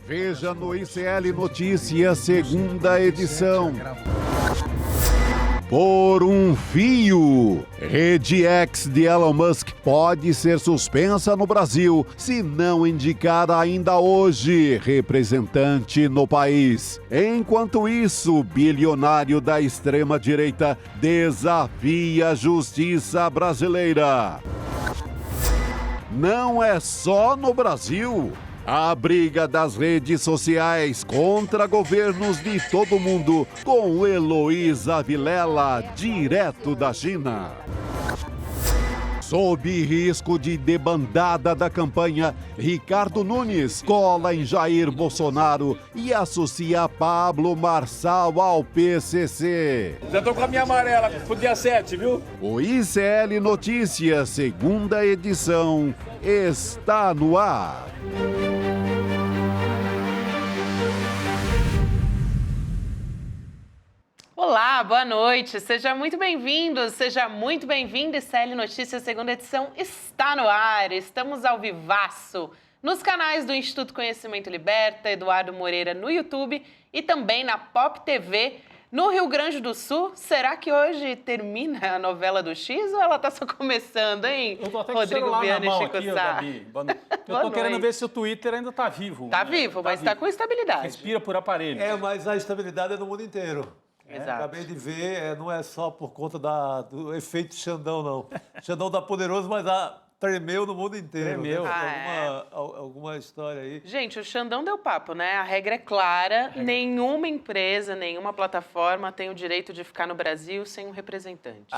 Veja no ICL Notícias, segunda edição. Por um fio, Rede X de Elon Musk pode ser suspensa no Brasil se não indicar ainda hoje representante no país. Enquanto isso, o bilionário da extrema-direita desafia a justiça brasileira. Não é só no Brasil. A briga das redes sociais contra governos de todo mundo, com Heloísa Vilela, direto da China. Sob risco de debandada da campanha, Ricardo Nunes cola em Jair Bolsonaro e associa Pablo Marçal ao PCC. Já tô com a minha amarela pro dia 7, viu? O ICL Notícias, segunda edição, está no ar. Olá, boa noite, seja muito bem-vindo, seja muito bem-vinda. ICL Notícias, segunda edição, está no ar. Estamos ao vivaço nos canais do Instituto Conhecimento Liberta, Eduardo Moreira no YouTube e também na Pop TV no Rio Grande do Sul. Será que hoje termina a novela do X ou ela está só começando, hein? Eu tô até Rodrigo Viana e Chico aqui, Sá. Gabi. Eu tô querendo ver se o Twitter ainda tá vivo. Tá vivo, mas está com estabilidade. Respira por aparelho. Mas a estabilidade é no mundo inteiro. Exato. Acabei de ver, não é só por conta do efeito Xandão, não. Xandão tá poderoso, mas tremeu no mundo inteiro. Tremeu. Né? Alguma história aí. Gente, o Xandão deu papo, né? A regra é clara, nenhuma empresa, nenhuma plataforma tem o direito de ficar no Brasil sem um representante.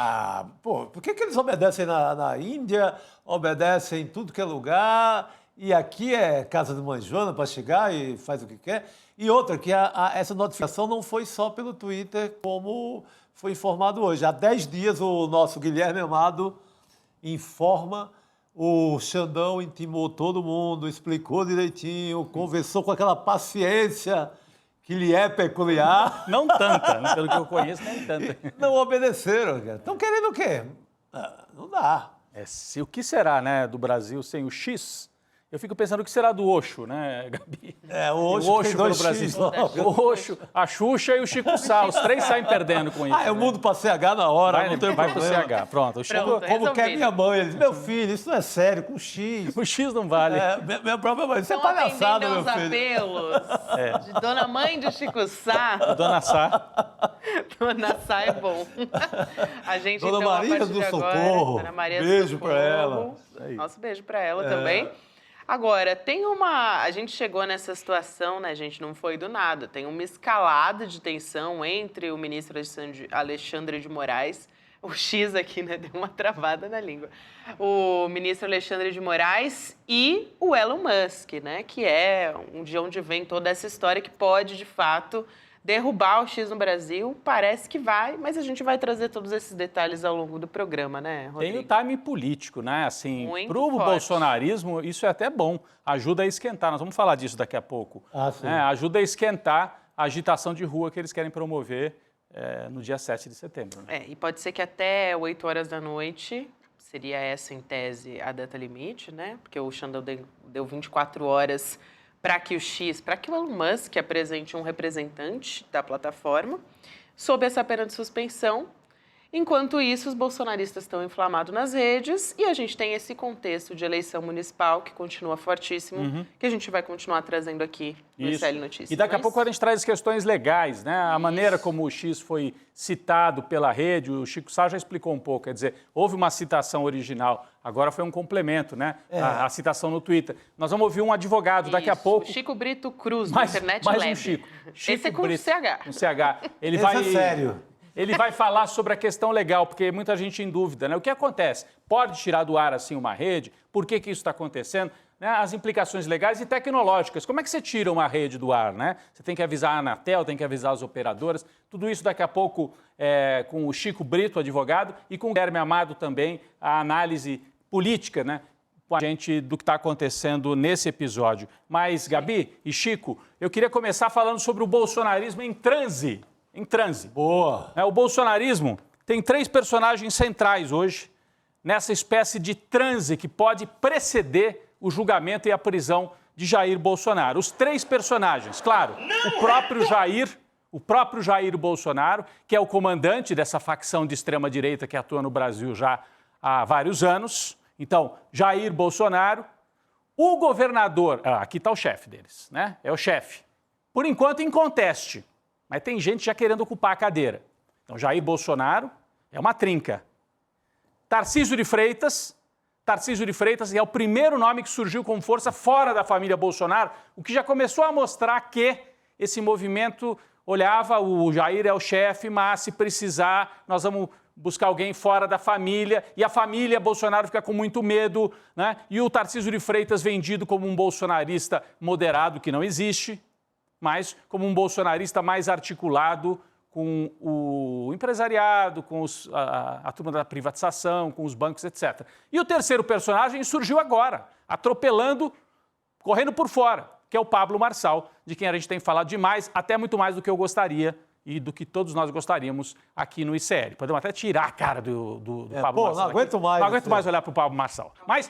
Por que eles obedecem na Índia, obedecem em tudo que é lugar, e aqui é casa de mãe Joana para chegar e faz o que quer? E outra, que essa notificação não foi só pelo Twitter, como foi informado hoje. Há 10 dias, o nosso Guilherme Amado informa, o Xandão intimou todo mundo, explicou direitinho, conversou com aquela paciência que lhe é peculiar. Não tanta, pelo que eu conheço, nem tanta. Não obedeceram. Estão querendo o quê? Não dá. O que será, né, do Brasil sem o X? Eu fico pensando o que será do Osho, né, Gabi? O Osho tem pelo 2 Brasil. X. O Osho, a Xuxa e o Chico Sá, os três saem perdendo com isso. Eu mudo para CH na hora, não tem vai pro problema. CH, pronto. O Chico, Pronto. Como quer Resolvido. minha mãe, ele diz, meu filho, isso não é sério, com X. o X não vale. Minha própria mãe, isso é Estão palhaçada, atendendo meu aos filho. apelos de Dona Mãe de Chico Sá. Dona Sá. Dona Sá é bom. A gente, Dona então, Maria a partir do de agora, Socorro. Dona Maria do Beijo Socorro. pra ela. Nosso beijo pra ela também. Agora, a gente chegou nessa situação, né, gente, não foi do nada. Tem uma escalada de tensão entre o ministro Alexandre de Moraes, o X aqui, né, deu uma travada na língua, o ministro Alexandre de Moraes e o Elon Musk, né, que é de onde vem toda essa história que pode, de fato, derrubar o X no Brasil. Parece que vai, mas a gente vai trazer todos esses detalhes ao longo do programa, né, Rodrigo? Tem o time político, né? Assim, Muito pro forte. bolsonarismo, isso é até bom. Ajuda a esquentar. Nós vamos falar disso daqui a pouco. Sim. Ajuda a esquentar a agitação de rua que eles querem promover no dia 7 de setembro. Né? E pode ser que até 8 horas da noite, seria essa, em tese, a data limite, né? Porque o Xandão deu 24 horas para que o Elon Musk apresente um representante da plataforma, sob essa pena de suspensão. Enquanto isso, os bolsonaristas estão inflamados nas redes e a gente tem esse contexto de eleição municipal que continua fortíssimo, que a gente vai continuar trazendo aqui no ICL Notícias. E daqui a pouco a gente traz questões legais, né? A maneira como o X foi citado pela rede, o Chico Sá já explicou um pouco, quer dizer, houve uma citação original, agora foi um complemento, né? A citação no Twitter. Nós vamos ouvir um advogado daqui a pouco. Chico Brito Cruz, do mais Internet mais Lab. um Chico. Esse é com Brito, CH. Com CH. Ele Esse vai... é sério. Ele vai falar sobre a questão legal, porque muita gente em dúvida, né? O que acontece? Pode tirar do ar, assim, uma rede? Por que isso está acontecendo? Né? As implicações legais e tecnológicas. Como é que você tira uma rede do ar, né? Você tem que avisar a Anatel, tem que avisar as operadoras. Tudo isso daqui a pouco com o Chico Brito, advogado, e com o Guilherme Amado também, a análise política, né? Com a gente do que está acontecendo nesse episódio. Mas, Gabi e Chico, eu queria começar falando sobre o bolsonarismo em transe. Boa. O bolsonarismo tem 3 personagens centrais hoje nessa espécie de transe que pode preceder o julgamento e a prisão de Jair Bolsonaro. Os três personagens, claro, o próprio Jair Bolsonaro, que é o comandante dessa facção de extrema-direita que atua no Brasil já há vários anos. Então, Jair Bolsonaro, o governador, aqui está o chefe deles, né? É o chefe. Por enquanto, em conteste, mas tem gente já querendo ocupar a cadeira. Então, Jair Bolsonaro é uma trinca. Tarcísio de Freitas é o primeiro nome que surgiu com força fora da família Bolsonaro, o que já começou a mostrar que esse movimento olhava, o Jair é o chefe, mas se precisar, nós vamos buscar alguém fora da família, e a família Bolsonaro fica com muito medo, né? E o Tarcísio de Freitas vendido como um bolsonarista moderado, que não existe, mas como um bolsonarista mais articulado com o empresariado, com a turma da privatização, com os bancos, etc. E o terceiro personagem surgiu agora, atropelando, correndo por fora, que é o Pablo Marçal, de quem a gente tem falado demais, até muito mais do que eu gostaria e do que todos nós gostaríamos aqui no ICL. Podemos até tirar a cara do Pablo Marçal. Não aguento mais. Não aguento mais olhar para o Pablo Marçal. Mas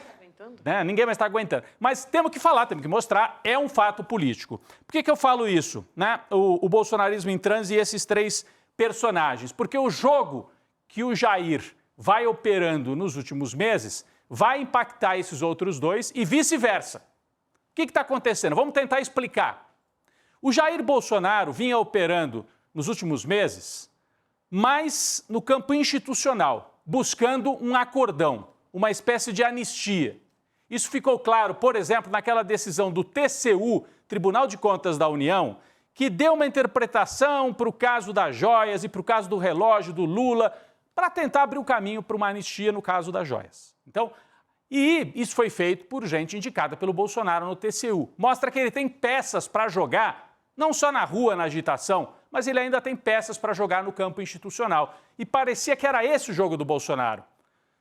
né, ninguém mais está aguentando. Mas temos que falar, temos que mostrar, é um fato político. Por que eu falo isso? Né? O bolsonarismo em transe e esses três personagens. Porque o jogo que o Jair vai operando nos últimos meses vai impactar esses outros dois e vice-versa. O que está acontecendo? Vamos tentar explicar. O Jair Bolsonaro vinha operando nos últimos meses mais no campo institucional, buscando um acordão, uma espécie de anistia. Isso ficou claro, por exemplo, naquela decisão do TCU, Tribunal de Contas da União, que deu uma interpretação para o caso das joias e para o caso do relógio do Lula, para tentar abrir o caminho para uma anistia no caso das joias. Então, e isso foi feito por gente indicada pelo Bolsonaro no TCU. Mostra que ele tem peças para jogar, não só na rua, na agitação, mas ele ainda tem peças para jogar no campo institucional. E parecia que era esse o jogo do Bolsonaro.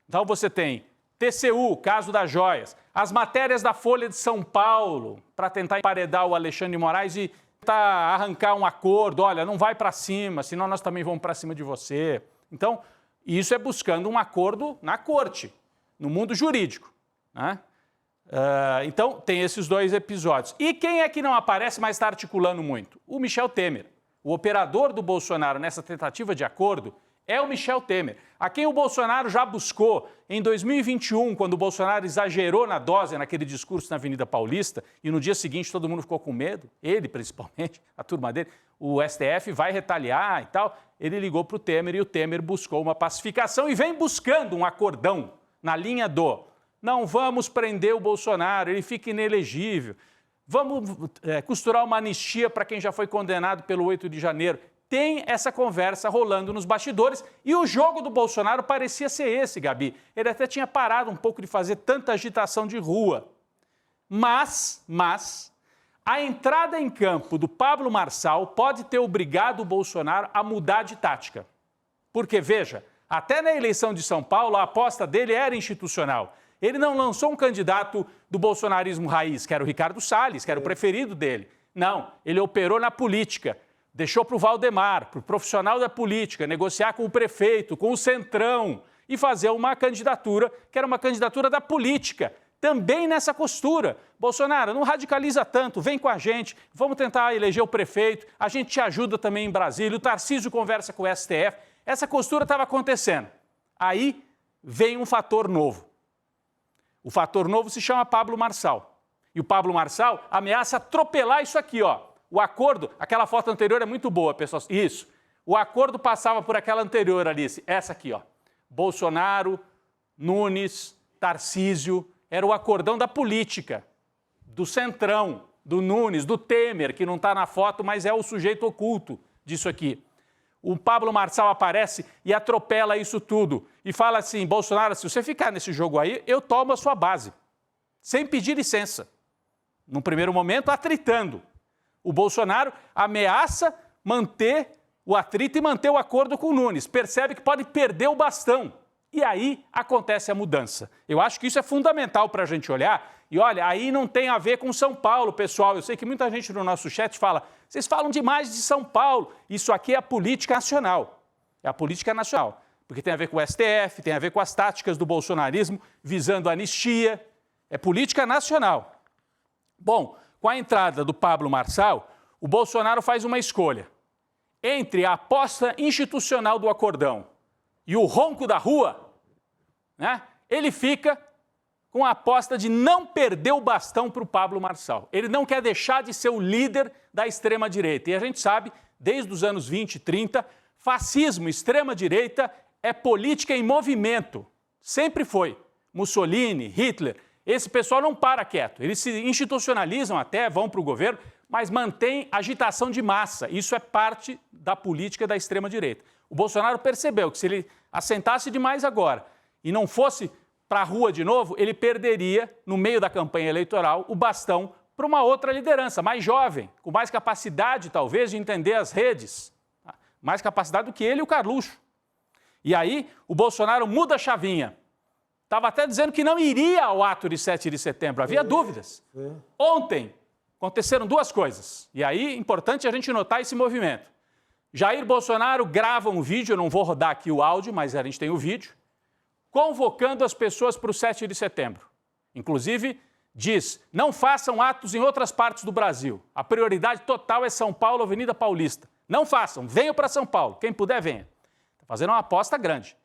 Então você tem TCU, caso das joias, as matérias da Folha de São Paulo, para tentar emparedar o Alexandre de Moraes e tentar arrancar um acordo. Olha, não vai para cima, senão nós também vamos para cima de você. Então, isso é buscando um acordo na corte, no mundo jurídico, né? Então, tem esses dois episódios. E quem é que não aparece, mas está articulando muito? O Michel Temer. O operador do Bolsonaro nessa tentativa de acordo é o Michel Temer, a quem o Bolsonaro já buscou em 2021, quando o Bolsonaro exagerou na dose, naquele discurso na Avenida Paulista, e no dia seguinte todo mundo ficou com medo, ele principalmente, a turma dele, o STF vai retaliar e tal. Ele ligou para o Temer e o Temer buscou uma pacificação e vem buscando um acordão na linha do não vamos prender o Bolsonaro, ele fica inelegível, vamos costurar uma anistia para quem já foi condenado pelo 8 de janeiro. Tem essa conversa rolando nos bastidores e o jogo do Bolsonaro parecia ser esse, Gabi. Ele até tinha parado um pouco de fazer tanta agitação de rua. Mas a entrada em campo do Pablo Marçal pode ter obrigado o Bolsonaro a mudar de tática. Porque, veja, até na eleição de São Paulo, a aposta dele era institucional. Ele não lançou um candidato do bolsonarismo raiz, que era o Ricardo Salles, que era o preferido dele. Não, ele operou na política. Deixou para o Valdemar, para o profissional da política, negociar com o prefeito, com o Centrão e fazer uma candidatura que era uma candidatura da política. Também nessa costura. Bolsonaro, não radicaliza tanto, vem com a gente, vamos tentar eleger o prefeito, a gente te ajuda também em Brasília, o Tarcísio conversa com o STF. Essa costura estava acontecendo. Aí vem um fator novo. O fator novo se chama Pablo Marçal. E o Pablo Marçal ameaça atropelar isso aqui, ó. O acordo, aquela foto anterior é muito boa, pessoal. Isso. O acordo passava por aquela anterior, Alice. Essa aqui, ó. Bolsonaro, Nunes, Tarcísio. Era o acordão da política. Do Centrão, do Nunes, do Temer, que não está na foto, mas é o sujeito oculto disso aqui. O Pablo Marçal aparece e atropela isso tudo. E fala assim, Bolsonaro, se você ficar nesse jogo aí, eu tomo a sua base. Sem pedir licença. Num primeiro momento, atritando. O Bolsonaro ameaça manter o atrito e manter o acordo com o Nunes. Percebe que pode perder o bastão. E aí acontece a mudança. Eu acho que isso é fundamental para a gente olhar. E olha, aí não tem a ver com São Paulo, pessoal. Eu sei que muita gente no nosso chat fala, vocês falam demais de São Paulo. Isso aqui é a política nacional. É a política nacional. Porque tem a ver com o STF, tem a ver com as táticas do bolsonarismo visando a anistia. É política nacional. Bom, com a entrada do Pablo Marçal, o Bolsonaro faz uma escolha entre a aposta institucional do acordão e o ronco da rua, né? Ele fica com a aposta de não perder o bastão para o Pablo Marçal. Ele não quer deixar de ser o líder da extrema-direita. E a gente sabe, desde os anos 20 e 30, fascismo, extrema-direita é política em movimento. Sempre foi. Mussolini, Hitler, esse pessoal não para quieto. Eles se institucionalizam até, vão para o governo, mas mantém agitação de massa. Isso é parte da política da extrema-direita. O Bolsonaro percebeu que se ele assentasse demais agora e não fosse para a rua de novo, ele perderia, no meio da campanha eleitoral, o bastão para uma outra liderança, mais jovem, com mais capacidade, talvez, de entender as redes. Mais capacidade do que ele e o Carluxo. E aí, o Bolsonaro muda a chavinha. Estava até dizendo que não iria ao ato de 7 de setembro. Havia dúvidas. Ontem, aconteceram duas coisas. E aí, é importante a gente notar esse movimento. Jair Bolsonaro grava um vídeo, eu não vou rodar aqui o áudio, mas a gente tem o vídeo, convocando as pessoas para o 7 de setembro. Inclusive, diz, não façam atos em outras partes do Brasil. A prioridade total é São Paulo, Avenida Paulista. Não façam, venham para São Paulo. Quem puder, venha. Está fazendo uma aposta grande.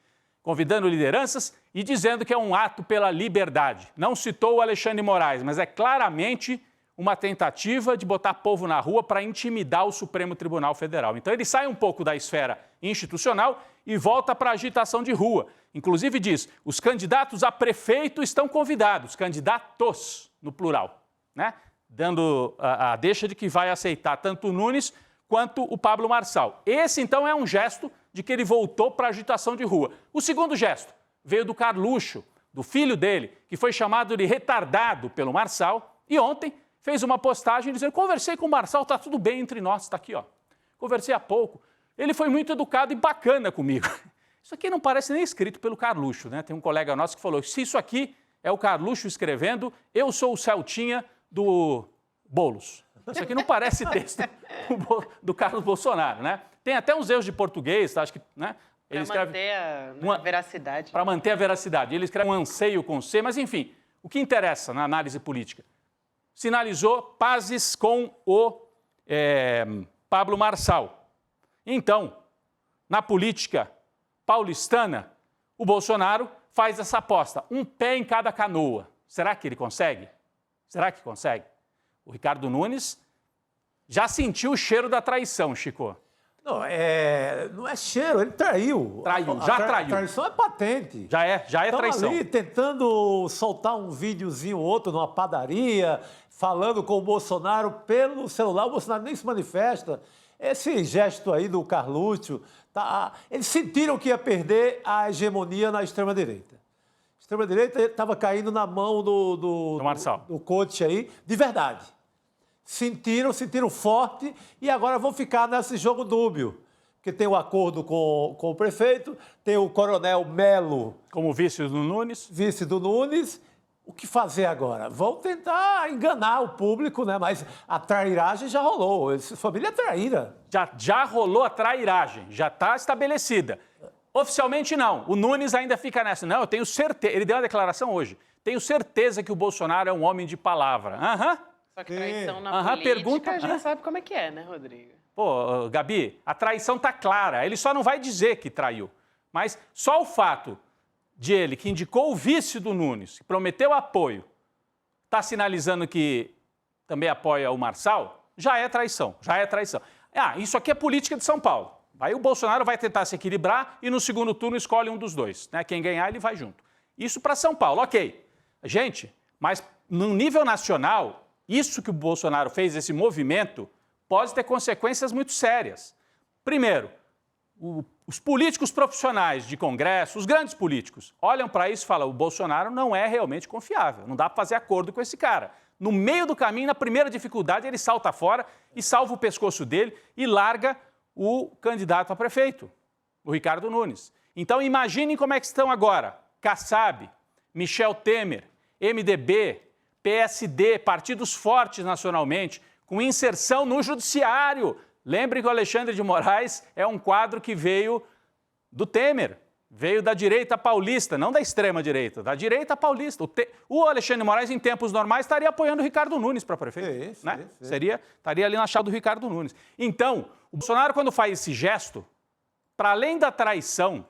Convidando lideranças e dizendo que é um ato pela liberdade. Não citou o Alexandre de Moraes, mas é claramente uma tentativa de botar povo na rua para intimidar o Supremo Tribunal Federal. Então ele sai um pouco da esfera institucional e volta para a agitação de rua. Inclusive diz, os candidatos a prefeito estão convidados, candidatos no plural, né? Dando a deixa de que vai aceitar tanto o Nunes quanto o Pablo Marçal. Esse, então, é um gesto de que ele voltou para a agitação de rua. O segundo gesto veio do Carluxo, do filho dele, que foi chamado de retardado pelo Marçal, e ontem fez uma postagem dizendo, conversei com o Marçal, está tudo bem entre nós, está aqui, ó. Conversei há pouco. Ele foi muito educado e bacana comigo. Isso aqui não parece nem escrito pelo Carluxo, né? Tem um colega nosso que falou, se isso aqui é o Carluxo escrevendo, eu sou o Celtinha do Boulos. Isso aqui não parece texto do Carlos Bolsonaro, né? Tem até uns erros de português, tá? Acho que, né? Para manter a veracidade. Para manter a veracidade. Ele escreve um anseio com C, mas enfim, o que interessa na análise política? Sinalizou pazes com o Pablo Marçal. Então, na política paulistana, o Bolsonaro faz essa aposta, um pé em cada canoa. Será que ele consegue? Será que consegue? O Ricardo Nunes já sentiu o cheiro da traição, Chico. Não é cheiro, ele traiu. Já traiu. A traição é patente. Já é traição. Ali tentando soltar um videozinho ou outro numa padaria, falando com o Bolsonaro pelo celular, o Bolsonaro nem se manifesta. Esse gesto aí do Carluxo, eles sentiram que ia perder a hegemonia na extrema-direita. A extrema-direita estava caindo na mão do Marçal. Do coach aí, de verdade. Sentiram forte e agora vão ficar nesse jogo dúbio. Porque tem o acordo com o prefeito, tem o coronel Melo... Como vice do Nunes. Vice do Nunes. O que fazer agora? Vão tentar enganar o público, né? Mas a trairagem já rolou. Família é traíra. Já rolou a trairagem, já está estabelecida. Oficialmente não. O Nunes ainda fica nessa. Não, eu tenho certeza. Ele deu uma declaração hoje. Tenho certeza que o Bolsonaro é um homem de palavra. Só que traição na política, a gente sabe como é que é, né, Rodrigo? Pô, Gabi, a traição tá clara. Ele só não vai dizer que traiu. Mas só o fato de ele, que indicou o vice do Nunes, que prometeu apoio, está sinalizando que também apoia o Marçal, já é traição. Isso aqui é política de São Paulo. Aí o Bolsonaro vai tentar se equilibrar e no segundo turno escolhe um dos dois, né? Quem ganhar, ele vai junto. Isso para São Paulo, ok. Gente, mas no nível nacional, isso que o Bolsonaro fez, esse movimento, pode ter consequências muito sérias. Primeiro, os políticos profissionais de Congresso, os grandes políticos, olham para isso e falam, o Bolsonaro não é realmente confiável, não dá para fazer acordo com esse cara. No meio do caminho, na primeira dificuldade, ele salta fora e salva o pescoço dele e larga o candidato a prefeito, o Ricardo Nunes. Então, imaginem como é que estão agora Kassab, Michel Temer, MDB, PSD, partidos fortes nacionalmente, com inserção no judiciário. Lembrem que o Alexandre de Moraes é um quadro que veio do Temer. Veio da direita paulista, não da extrema direita, da direita paulista. O Alexandre de Moraes, em tempos normais, estaria apoiando o Ricardo Nunes para prefeito. Estaria ali na chave do Ricardo Nunes. Então, o Bolsonaro, quando faz esse gesto, para além da traição,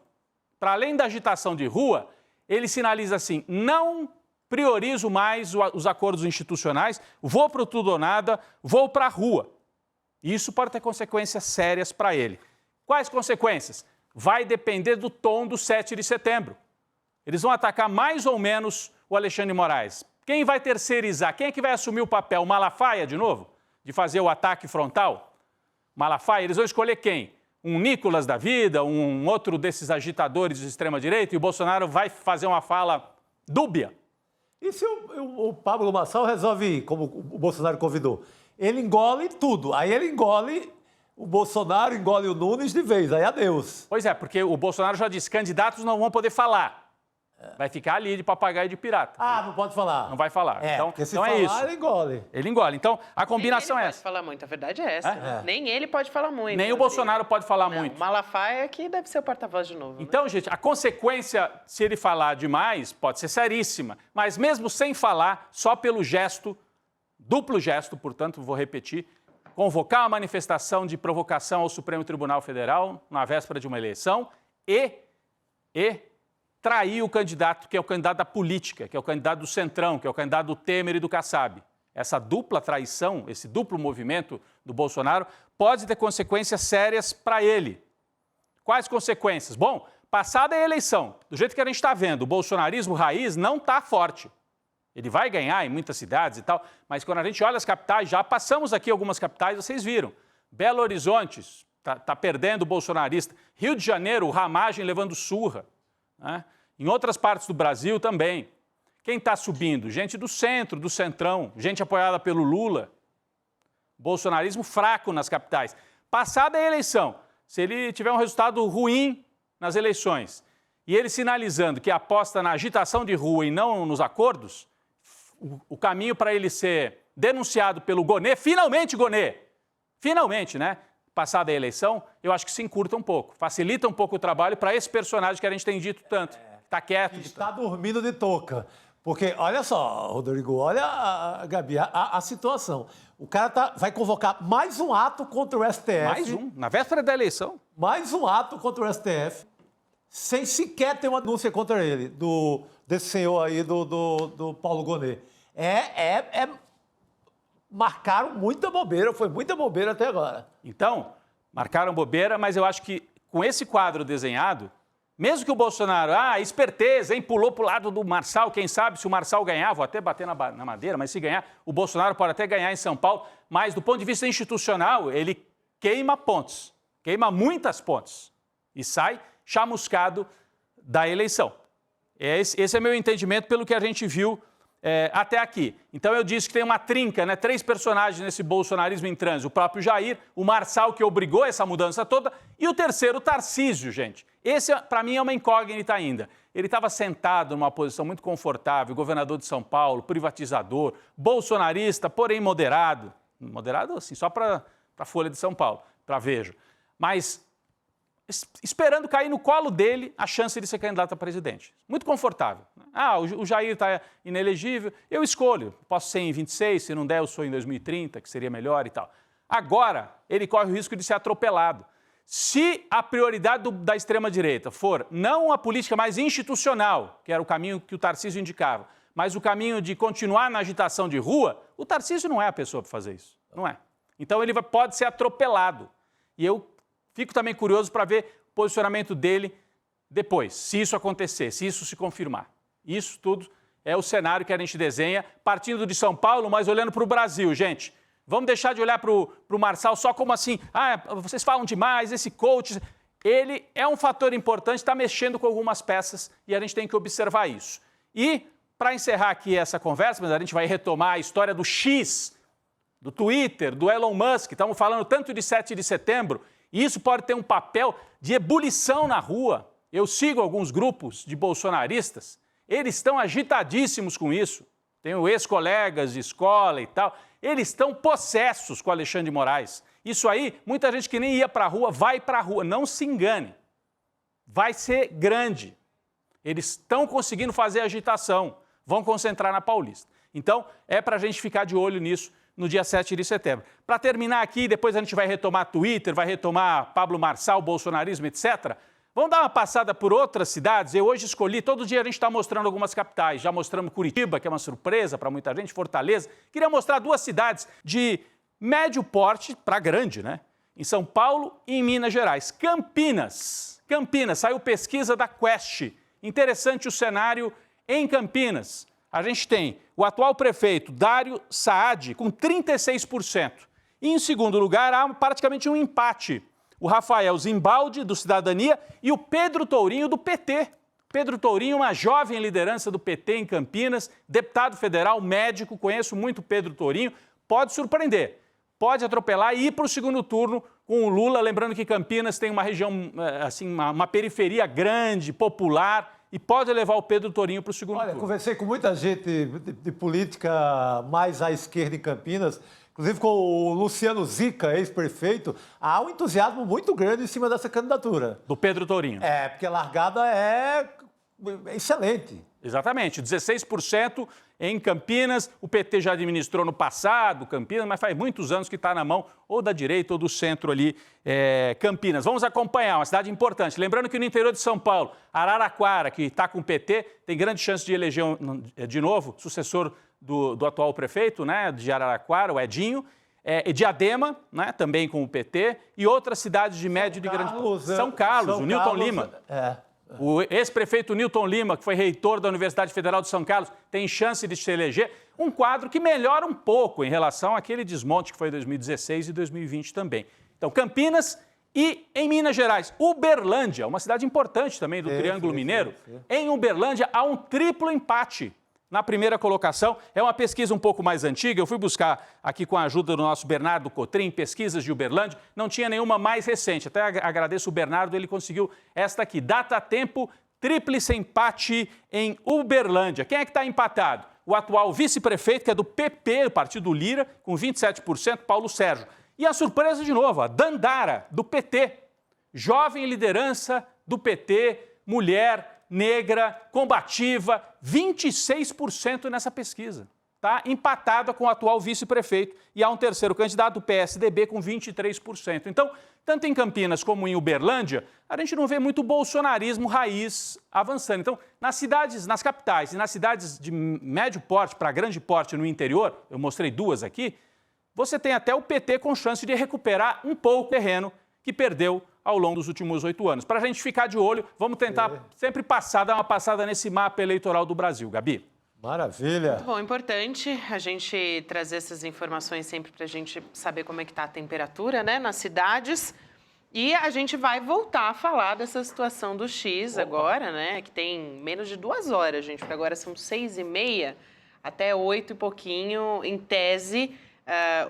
para além da agitação de rua, ele sinaliza assim: não priorizo mais os acordos institucionais, vou para o tudo ou nada, vou para a rua. Isso pode ter consequências sérias para ele. Quais consequências? Vai depender do tom do 7 de setembro. Eles vão atacar mais ou menos o Alexandre de Moraes. Quem vai terceirizar? Quem é que vai assumir o papel? O Malafaia, de novo? De fazer o ataque frontal? Malafaia, eles vão escolher quem? Um Nicolas da vida, um outro desses agitadores de extrema-direita, e o Bolsonaro vai fazer uma fala dúbia. E se o Pablo Marçal resolve ir, como o Bolsonaro convidou? Ele engole tudo. Aí ele engole o Bolsonaro, engole o Nunes de vez. Aí adeus. Pois é, porque o Bolsonaro já disse, candidatos não vão poder falar. Vai ficar ali de papagaio de pirata. Ah, não pode falar. Não vai falar. Então porque se então falar, é isso. ele engole. Ele engole. Então, a combinação Nem ele é pode essa. falar muito, a verdade é essa. Nem ele pode falar muito. Nem o Bolsonaro pode falar Não, muito. Malafaia que deve ser o porta-voz de novo. Então, gente, a consequência, se ele falar demais, pode ser seríssima. Mas mesmo sem falar, só pelo gesto, duplo gesto, portanto, vou repetir, convocar uma manifestação de provocação ao Supremo Tribunal Federal na véspera de uma eleição e trair o candidato, que é o candidato da política, que é o candidato do Centrão, que é o candidato do Temer e do Kassab. Essa dupla traição, esse duplo movimento do Bolsonaro pode ter consequências sérias para ele. Quais consequências? Bom, passada a eleição, do jeito que a gente está vendo, o bolsonarismo raiz não está forte. Ele vai ganhar em muitas cidades e tal, mas quando a gente olha as capitais, já passamos aqui algumas capitais, vocês viram. Belo Horizonte está perdendo o bolsonarista. Rio de Janeiro, o Ramagem levando surra. Né? Em outras partes do Brasil também. Quem está subindo? Gente do centro, do centrão, gente apoiada pelo Lula. Bolsonarismo fraco nas capitais. Passada a eleição, se ele tiver um resultado ruim nas eleições e ele sinalizando que aposta na agitação de rua e não nos acordos, o caminho para ele ser denunciado pelo Gonê, finalmente, né? Passada a eleição, eu acho que se encurta um pouco, facilita um pouco o trabalho para esse personagem que a gente tem dito tanto, está quieto. Está dormindo de touca. Porque, olha só, Rodrigo, olha, Gabi, a situação. O cara vai convocar mais um ato contra o STF. Mais um, na véspera da eleição. Mais um ato contra o STF, sem sequer ter uma denúncia contra ele, desse senhor aí, do Paulo Gonê. Marcaram muita bobeira, foi muita bobeira até agora. Então, marcaram bobeira, mas eu acho que com esse quadro desenhado, mesmo que o Bolsonaro, esperteza, hein, pulou para o lado do Marçal, quem sabe se o Marçal ganhar, vou até bater na madeira, mas se ganhar, o Bolsonaro pode até ganhar em São Paulo, mas do ponto de vista institucional, ele queima pontes, queima muitas pontes e sai chamuscado da eleição. Esse é meu entendimento pelo que a gente viu até aqui. Então eu disse que tem uma trinca, né? 3 personagens nesse bolsonarismo em trânsito. O próprio Jair, o Marçal, que obrigou essa mudança toda, e o terceiro, o Tarcísio, gente. Esse, para mim, é uma incógnita ainda. Ele estava sentado numa posição muito confortável, governador de São Paulo, privatizador, bolsonarista, porém moderado. Moderado, assim, só para a Folha de São Paulo, para Veja. Mas esperando cair no colo dele a chance de ser candidato a presidente. Muito confortável. O Jair está inelegível, eu escolho. Posso ser em 26, se não der eu sou em 2030, que seria melhor e tal. Agora, ele corre o risco de ser atropelado. Se a prioridade da extrema-direita for não a política mais institucional, que era o caminho que o Tarcísio indicava, mas o caminho de continuar na agitação de rua, o Tarcísio não é a pessoa para fazer isso. Não é. Então ele pode ser atropelado. E eu fico também curioso para ver o posicionamento dele depois, se isso acontecer, se isso se confirmar. Isso tudo é o cenário que a gente desenha, partindo de São Paulo, mas olhando para o Brasil, gente. Vamos deixar de olhar para o Marçal só como assim, vocês falam demais, esse coach. Ele é um fator importante, está mexendo com algumas peças e a gente tem que observar isso. E, para encerrar aqui essa conversa, mas a gente vai retomar a história do X, do Twitter, do Elon Musk, estamos falando tanto de 7 de setembro, e isso pode ter um papel de ebulição na rua. Eu sigo alguns grupos de bolsonaristas, eles estão agitadíssimos com isso. Tenho ex-colegas de escola e tal, eles estão possessos com Alexandre de Moraes. Isso aí, muita gente que nem ia para a rua, vai para a rua. Não se engane. vai ser grande. Eles estão conseguindo fazer agitação, vão concentrar na Paulista. Então, é para a gente ficar de olho nisso no dia 7 de setembro. Para terminar aqui, depois a gente vai retomar Twitter, vai retomar Pablo Marçal, bolsonarismo, etc. Vamos dar uma passada por outras cidades. Eu hoje escolhi, todo dia a gente está mostrando algumas capitais. Já mostramos Curitiba, que é uma surpresa para muita gente, Fortaleza. Queria mostrar duas cidades de médio porte para grande, né? Em São Paulo e em Minas Gerais. Campinas. Campinas, saiu pesquisa da Quest. Interessante o cenário em Campinas. A gente tem o atual prefeito, Dário Saad, com 36%. E em segundo lugar, há praticamente um empate. O Rafael Zimbaldi, do Cidadania, e o Pedro Tourinho, do PT. Pedro Tourinho, uma jovem liderança do PT em Campinas, deputado federal, médico, conheço muito Pedro Tourinho, pode surpreender, pode atropelar e ir para o segundo turno com o Lula, lembrando que Campinas tem uma região, assim, uma periferia grande, popular, e pode levar o Pedro Tourinho para o segundo turno. Conversei com muita gente de política mais à esquerda em Campinas, inclusive com o Luciano Zica, ex-prefeito. Há um entusiasmo muito grande em cima dessa candidatura. Do Pedro Tourinho. Porque a largada é excelente. Exatamente, 16% em Campinas. O PT já administrou no passado Campinas, mas faz muitos anos que está na mão ou da direita ou do centro ali, Campinas. Vamos acompanhar, uma cidade importante. Lembrando que no interior de São Paulo, Araraquara, que está com o PT, tem grande chance de eleger de novo sucessor do atual prefeito, né, de Araraquara, o Edinho. Diadema, né, também com o PT, e outras cidades de médio e de grande porte. São Carlos, o Newton Lima. O ex-prefeito Newton Lima, que foi reitor da Universidade Federal de São Carlos, tem chance de se eleger. Um quadro que melhora um pouco em relação àquele desmonte que foi em 2016 e 2020 também. Então, Campinas e, em Minas Gerais, Uberlândia, uma cidade importante também do Triângulo Mineiro. Em Uberlândia, há um triplo empate na primeira colocação. É uma pesquisa um pouco mais antiga, eu fui buscar aqui com a ajuda do nosso Bernardo Cotrim, pesquisas de Uberlândia, não tinha nenhuma mais recente, até agradeço o Bernardo, ele conseguiu esta aqui, data tempo, tríplice empate em Uberlândia. Quem é que está empatado? O atual vice-prefeito, que é do PP, o Partido Lira, com 27%, Paulo Sérgio. E a surpresa de novo, a Dandara, do PT, jovem liderança do PT, mulher, negra, combativa, 26% nessa pesquisa. Está empatada com o atual vice-prefeito. E há um terceiro candidato, o PSDB, com 23%. Então, tanto em Campinas como em Uberlândia, a gente não vê muito bolsonarismo raiz avançando. Então, nas cidades, nas capitais e nas cidades de médio porte para grande porte no interior, eu mostrei duas aqui, você tem até o PT com chance de recuperar um pouco o terreno que perdeu ao longo dos últimos 8 anos. Para a gente ficar de olho, vamos tentar sempre dar uma passada nesse mapa eleitoral do Brasil. Gabi? Maravilha. Muito bom, importante a gente trazer essas informações sempre para a gente saber como é que está a temperatura, né, nas cidades. E a gente vai voltar a falar dessa situação do X agora, né, que tem menos de 2 horas, gente, porque agora são 6h30 até 8 e pouquinho, em tese.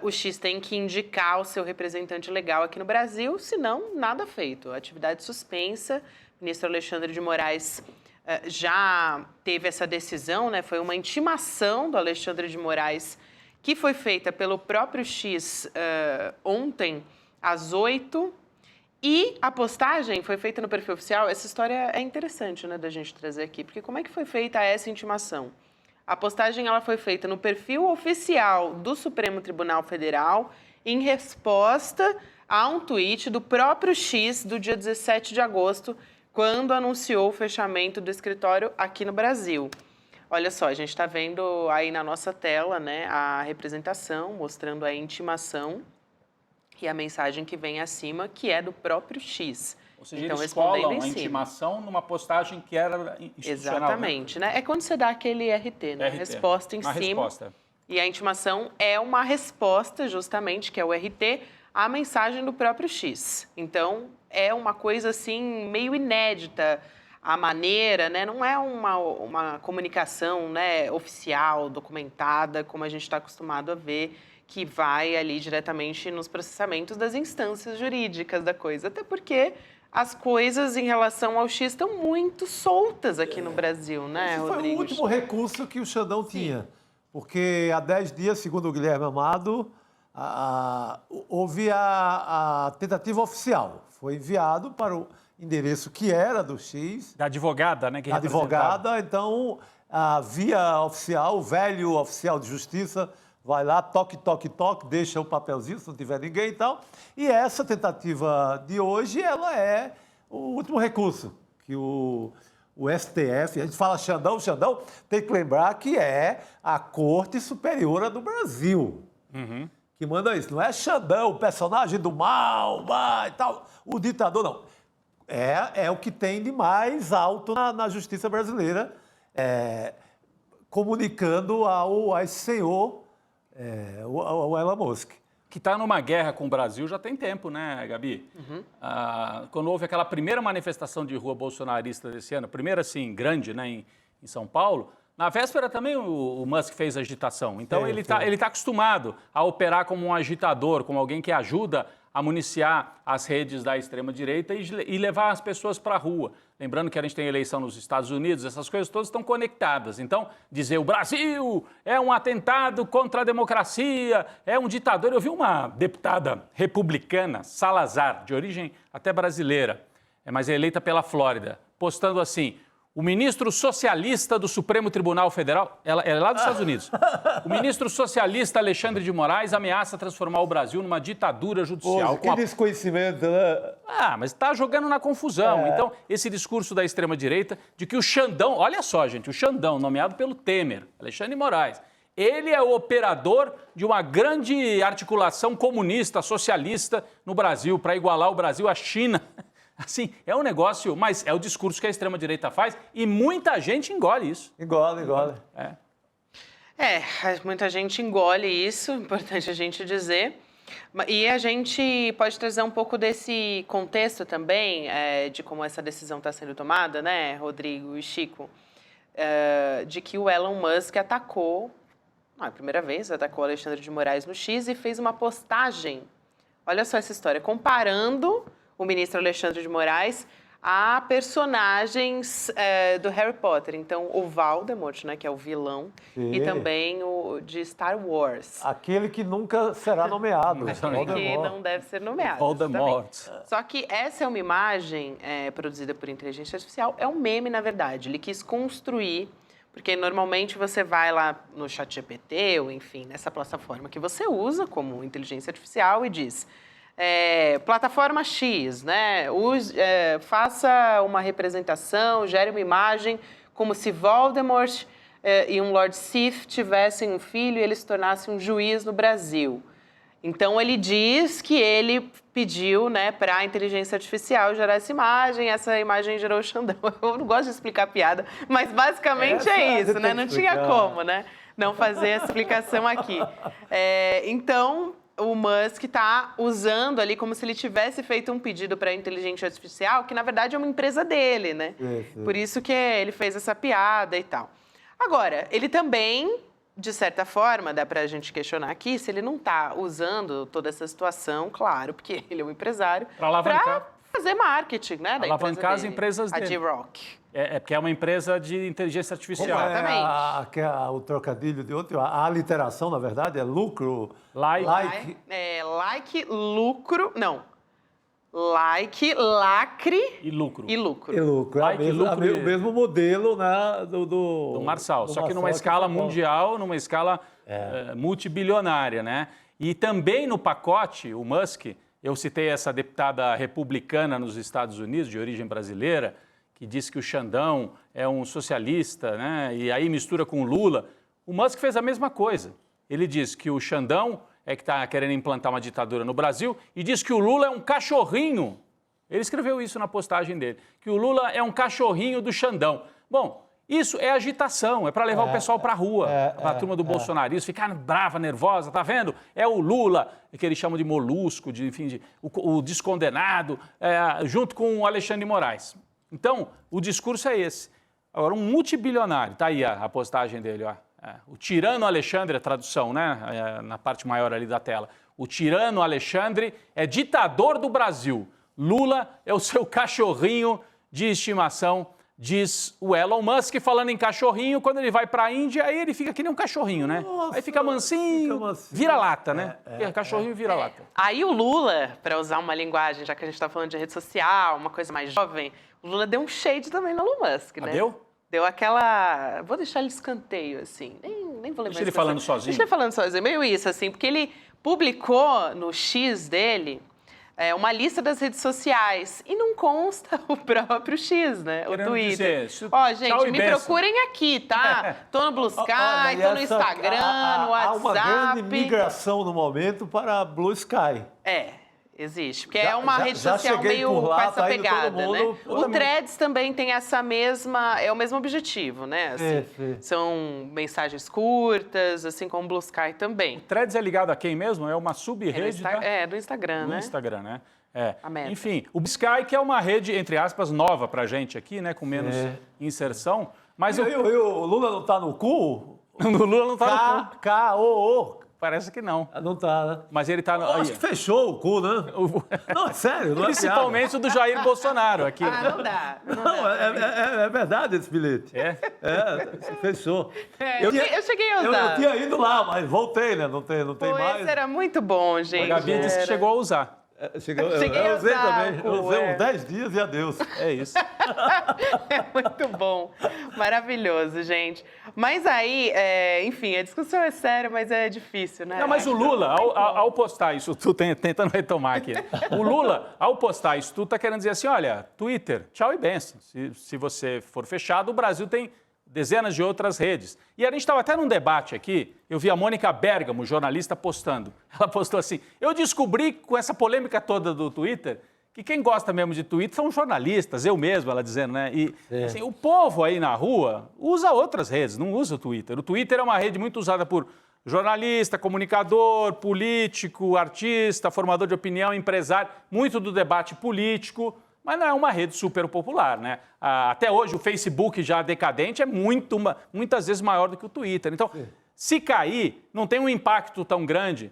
O X tem que indicar o seu representante legal aqui no Brasil, senão nada feito. Atividade suspensa. O ministro Alexandre de Moraes já teve essa decisão, né? Foi uma intimação do Alexandre de Moraes que foi feita pelo próprio X ontem, às 8h. E a postagem foi feita no perfil oficial. Essa história é interessante, né, da gente trazer aqui, porque como é que foi feita essa intimação? A postagem ela foi feita no perfil oficial do Supremo Tribunal Federal em resposta a um tweet do próprio X do dia 17 de agosto, quando anunciou o fechamento do escritório aqui no Brasil. Olha só, a gente está vendo aí na nossa tela, né, a representação, mostrando a intimação e a mensagem que vem acima, que é do próprio X. Ou seja, então, eles colam a intimação numa postagem que era institucional. Exatamente, né? É quando você dá aquele RT, né? Resposta em cima. Resposta. E a intimação é uma resposta, justamente, que é o RT, à mensagem do próprio X. Então, é uma coisa, assim, meio inédita. A maneira, né? Não é uma comunicação, né, oficial, documentada, como a gente está acostumado a ver, que vai ali diretamente nos processamentos das instâncias jurídicas da coisa. Até porque as coisas em relação ao X estão muito soltas aqui no Brasil, né, Esse Rodrigo? foi o último recurso que o Xandão tinha. Porque há 10 dias, segundo o Guilherme Amado, houve a tentativa oficial. Foi enviado para o endereço que era do X. Da advogada, né? Que Advogada, então a via oficial, o velho oficial de justiça, vai lá, toque, toque, toque, deixa o papelzinho, se não tiver ninguém e tal. E essa tentativa de hoje, ela é o último recurso, que o STF, a gente fala Xandão, tem que lembrar que é a Corte Superior do Brasil. Que manda isso. Não é Xandão, o personagem do mal, e tal, o ditador, não. É o que tem de mais alto na justiça brasileira, comunicando a esse senhor, o Elon Musk. Que está numa guerra com o Brasil já tem tempo, né, Gabi? Quando houve aquela primeira manifestação de rua bolsonarista desse ano, primeira assim, grande, né, em São Paulo, na véspera também o Musk fez agitação. Então ele tá acostumado a operar como um agitador, como alguém que ajuda a municiar as redes da extrema-direita e levar as pessoas para a rua. Lembrando que a gente tem eleição nos Estados Unidos, essas coisas todas estão conectadas. Então, dizer o Brasil é um atentado contra a democracia, é um ditador. Eu vi uma deputada republicana, Salazar, de origem até brasileira, mas é eleita pela Flórida, postando assim: o ministro socialista do Supremo Tribunal Federal, ela é lá dos Estados Unidos, o ministro socialista Alexandre de Moraes ameaça transformar o Brasil numa ditadura judicial. Pô, que desconhecimento, né? Mas está jogando na confusão. Então, esse discurso da extrema-direita de que o Xandão, olha só, gente, o Xandão, nomeado pelo Temer, Alexandre de Moraes, ele é o operador de uma grande articulação comunista, socialista no Brasil, para igualar o Brasil à China. Assim, é um negócio, mas é o discurso que a extrema-direita faz e muita gente engole isso. Engole. Muita gente engole isso, importante a gente dizer. E a gente pode trazer um pouco desse contexto também, de como essa decisão está sendo tomada, né, Rodrigo e Chico, de que o Elon Musk atacou, a primeira vez, atacou o Alexandre de Moraes no X e fez uma postagem, olha só essa história, comparando o ministro Alexandre de Moraes a personagens do Harry Potter. Então, o Voldemort, né, que é o vilão, e também o de Star Wars. Aquele que nunca será nomeado. Aquele que não deve ser nomeado. Voldemort. Só que essa é uma imagem produzida por inteligência artificial, é um meme, na verdade. Ele quis construir, porque normalmente você vai lá no ChatGPT, ou enfim, nessa plataforma que você usa como inteligência artificial e diz: plataforma X, né? Faça uma representação, gere uma imagem como se Voldemort e um Lord Sith tivessem um filho e ele se tornasse um juiz no Brasil. Então, ele diz que ele pediu, né, para a inteligência artificial gerar essa imagem gerou o Xandão. Eu não gosto de explicar piada, mas basicamente é isso, né? Não tinha como, né, não fazer essa explicação aqui. Então, o Musk está usando ali como se ele tivesse feito um pedido para a inteligência artificial, que na verdade é uma empresa dele, né? Por isso que ele fez essa piada e tal. Agora, ele também, de certa forma, dá para a gente questionar aqui se ele não está usando toda essa situação, claro, porque ele é um empresário, para fazer marketing, né? Alavancar as empresas dele. A D-Rock. Porque é uma empresa de inteligência artificial. Exatamente. O trocadilho de ontem, a aliteração, na verdade, é lucro. Like, lucro. Não. Like, lacre. E lucro. E lucro. O mesmo modelo, né, do Marçal. Só que numa escala mundial, numa escala multibilionária, né? E também no pacote, o Musk, eu citei essa deputada republicana nos Estados Unidos, de origem brasileira, que disse que o Xandão é um socialista, né? E aí mistura com o Lula. O Musk fez a mesma coisa. Ele diz que o Xandão é que está querendo implantar uma ditadura no Brasil e diz que o Lula é um cachorrinho. Ele escreveu isso na postagem dele, que o Lula é um cachorrinho do Xandão. Bom, isso é agitação, é para levar o pessoal para a rua, para a turma do bolsonarismo, ficar brava, nervosa, tá vendo? É o Lula, que eles chamam de molusco, o descondenado, junto com o Alexandre de Moraes. Então, o discurso é esse. Agora, um multibilionário, tá aí a postagem dele, ó. O tirano Alexandre, a tradução, né? Na parte maior ali da tela. O tirano Alexandre é ditador do Brasil. Lula é o seu cachorrinho de estimação Diz o Elon Musk, falando em cachorrinho, quando ele vai para a Índia, aí ele fica que nem um cachorrinho, né? Nossa, aí fica mansinho, vira-lata, né? Cachorrinho vira-lata. Aí o Lula, para usar uma linguagem, já que a gente está falando de rede social, uma coisa mais jovem, o Lula deu um shade também no Elon Musk, né? Deu? Deu aquela... Vou deixar ele escanteio, assim. Nem vou levar Deixa ele falando sozinho. Deixa ele falando sozinho. Meio isso, assim. Porque ele publicou no X dele uma lista das redes sociais. E não consta o próprio X, né? Querendo o Twitter. dizer, Ó, tchau gente, e me benção. procurem aqui, tá? Tô no Blue Sky, Olha, tô no Instagram, no WhatsApp. Há uma grande migração no momento para Blue Sky. Existe, porque é uma rede social cheguei meio por lá, com essa tá indo todo pegada, mundo, né? todo O Threads também tem é o mesmo objetivo, né? Assim, Sim. são mensagens curtas, assim como o Blue Sky também. Threads é ligado a quem mesmo? É uma sub-rede do Instagram, do né? Instagram, né? A Meta. Enfim, o Sky, que é uma rede, entre aspas, nova pra gente aqui, né? Com menos inserção. Mas E o Lula não está no cu? o Lula não tá no cu. K-O-O. Parece que não. Não está, né? Mas ele tá no... Acho que fechou o cu, né? Não, é sério, não é Principalmente o do Jair Bolsonaro aqui. Não dá. Não, é verdade esse bilhete. Fechou. Eu cheguei a usar. Eu tinha ido lá, mas voltei, né? Não tem mais. Esse era muito bom, gente. A Gabi disse que chegou a usar. Cheguei a eu usei usar também. o cu, Eu usei uns 10 dias e adeus. É isso. É muito bom. Maravilhoso, gente. Mas aí, enfim, a discussão é séria, mas é difícil, né? Não, mas o Lula, ao postar isso, tu tentando retomar aqui, o Lula, ao postar isso, tu tá querendo dizer assim, olha, Twitter, tchau e benção. Se você for fechado, o Brasil tem dezenas de outras redes. E a gente estava até num debate aqui, eu vi a Mônica Bergamo, jornalista, postando. Ela postou assim, eu descobri com essa polêmica toda do Twitter, que quem gosta mesmo de Twitter são jornalistas, eu mesmo, ela dizendo, né? E assim, o povo aí na rua usa outras redes, não usa o Twitter. O Twitter é uma rede muito usada por jornalista, comunicador, político, artista, formador de opinião, empresário, muito do debate político, mas não é uma rede super popular, né? Até hoje o Facebook já decadente é muitas vezes maior do que o Twitter. Então, se cair, não tem um impacto tão grande.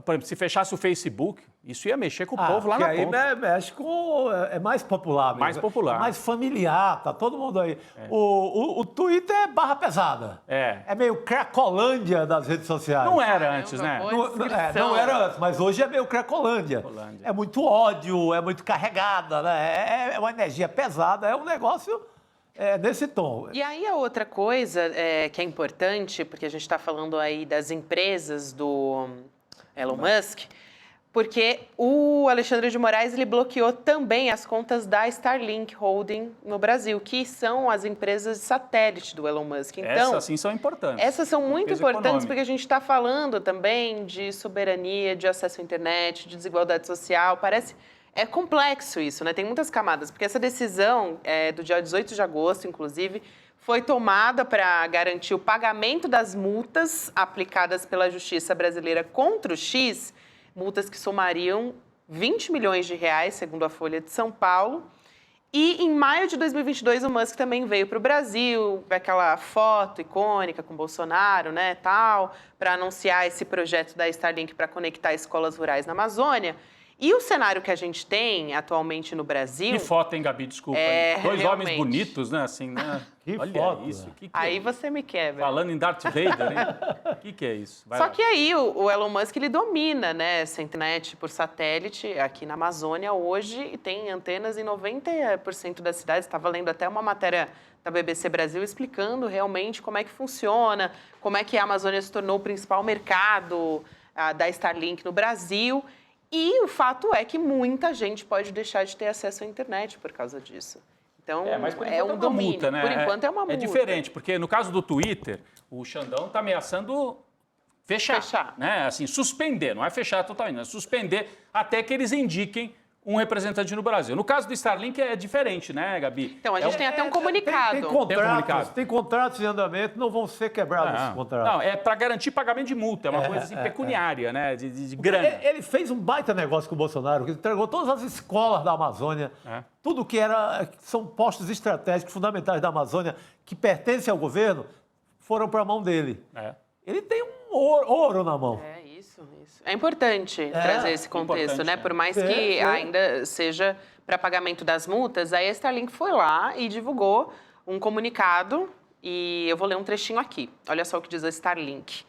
Por exemplo, se fechasse o Facebook, isso ia mexer com o povo lá na aí ponta. mexe com... É mais popular mesmo. Mais popular. Mais familiar, tá todo mundo aí. O Twitter é barra pesada. É meio cracolândia das redes sociais. Não era antes, né? Não era antes, mas hoje é meio cracolândia. É muito ódio, é muito carregada, né? É uma energia pesada, é um negócio nesse tom. E aí a outra coisa que é importante, porque a gente está falando aí das empresas do Elon Musk, porque o Alexandre de Moraes ele bloqueou também as contas da Starlink Holding no Brasil, que são as empresas de satélite do Elon Musk. Então, essas sim são importantes. Essas são muito importantes econômica. porque a gente está falando também de soberania, de acesso à internet, de desigualdade social. É complexo isso, né? Tem muitas camadas, porque essa decisão do dia 18 de agosto, inclusive, foi tomada para garantir o pagamento das multas aplicadas pela Justiça brasileira contra o X, multas que somariam 20 milhões de reais, segundo a Folha de São Paulo. E em maio de 2022, o Musk também veio para o Brasil, aquela foto icônica com Bolsonaro, né, tal, para anunciar esse projeto da Starlink para conectar escolas rurais na Amazônia. E o cenário que a gente tem atualmente no Brasil... Que foto, hein, Gabi? Desculpa. Dois homens bonitos, né? Assim, né? Que olha foto, isso. Que aí é? você me quebra. Falando em Darth Vader, hein? O que é isso? Vai Só lá. que aí o Elon Musk ele domina, né, essa internet por satélite aqui na Amazônia hoje e tem antenas em 90% das cidades. Estava lendo até uma matéria da BBC Brasil explicando realmente como é que funciona, como é que a Amazônia se tornou o principal mercado da Starlink no Brasil. E o fato é que muita gente pode deixar de ter acesso à internet por causa disso. Então, mas por enquanto é um domínio. multa, né? Por enquanto é uma multa. É diferente, porque no caso do Twitter, o Xandão está ameaçando fechar. Né? Assim, suspender, não é fechar totalmente, é suspender até que eles indiquem um representante no Brasil. No caso do Starlink é diferente, né, Gabi? Então, a gente tem até um comunicado. Tem contratos em andamento, não vão ser quebrados esses contratos. Não, é para garantir pagamento de multa, é uma coisa assim, pecuniária, né, de grana. Ele fez um baita negócio com o Bolsonaro, que entregou todas as escolas da Amazônia, tudo que são postos estratégicos fundamentais da Amazônia, que pertencem ao governo, foram para a mão dele. Ele tem um ouro na mão. É isso. Isso. É importante trazer esse contexto, né? Por mais que ainda seja para pagamento das multas, a Starlink foi lá e divulgou um comunicado, e eu vou ler um trechinho aqui. Olha só o que diz a Starlink.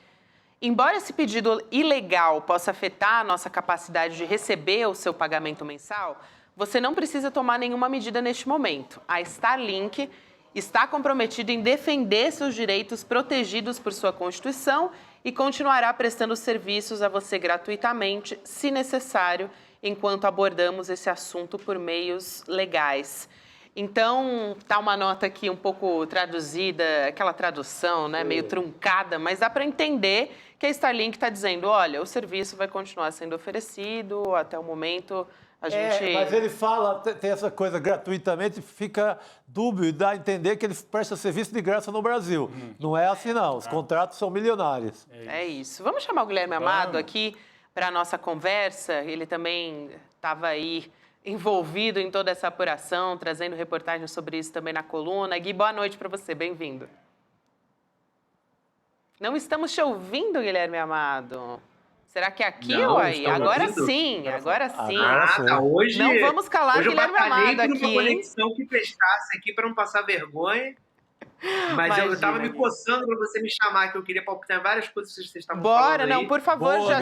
Embora esse pedido ilegal possa afetar a nossa capacidade de receber o seu pagamento mensal, você não precisa tomar nenhuma medida neste momento. A Starlink está comprometida em defender seus direitos protegidos por sua Constituição e continuará prestando serviços a você gratuitamente, se necessário, enquanto abordamos esse assunto por meios legais. Então, tá uma nota aqui um pouco traduzida, aquela tradução, né, meio truncada, mas dá para entender que a Starlink está dizendo, olha, o serviço vai continuar sendo oferecido até o momento. A gente... Mas ele fala, tem essa coisa gratuitamente, fica dúbio e dá a entender que ele presta serviço de graça no Brasil. Não é assim, não. Os contratos são milionários. É isso. Vamos chamar o Guilherme Amado aqui para a nossa conversa. Ele também estava aí envolvido em toda essa apuração, trazendo reportagens sobre isso também na coluna. Gui, boa noite para você. Bem-vindo. Não estamos te ouvindo, Guilherme Amado. Será que é aqui ou aí? Agora sim, agora sim. Hoje, não vamos calar hoje Guilherme Amado aqui, uma conexão que prestasse aqui para não passar vergonha. Mas eu estava me coçando para você me chamar, que eu queria palpitar várias coisas que vocês estavam falando. Bora, não, por favor, Boa,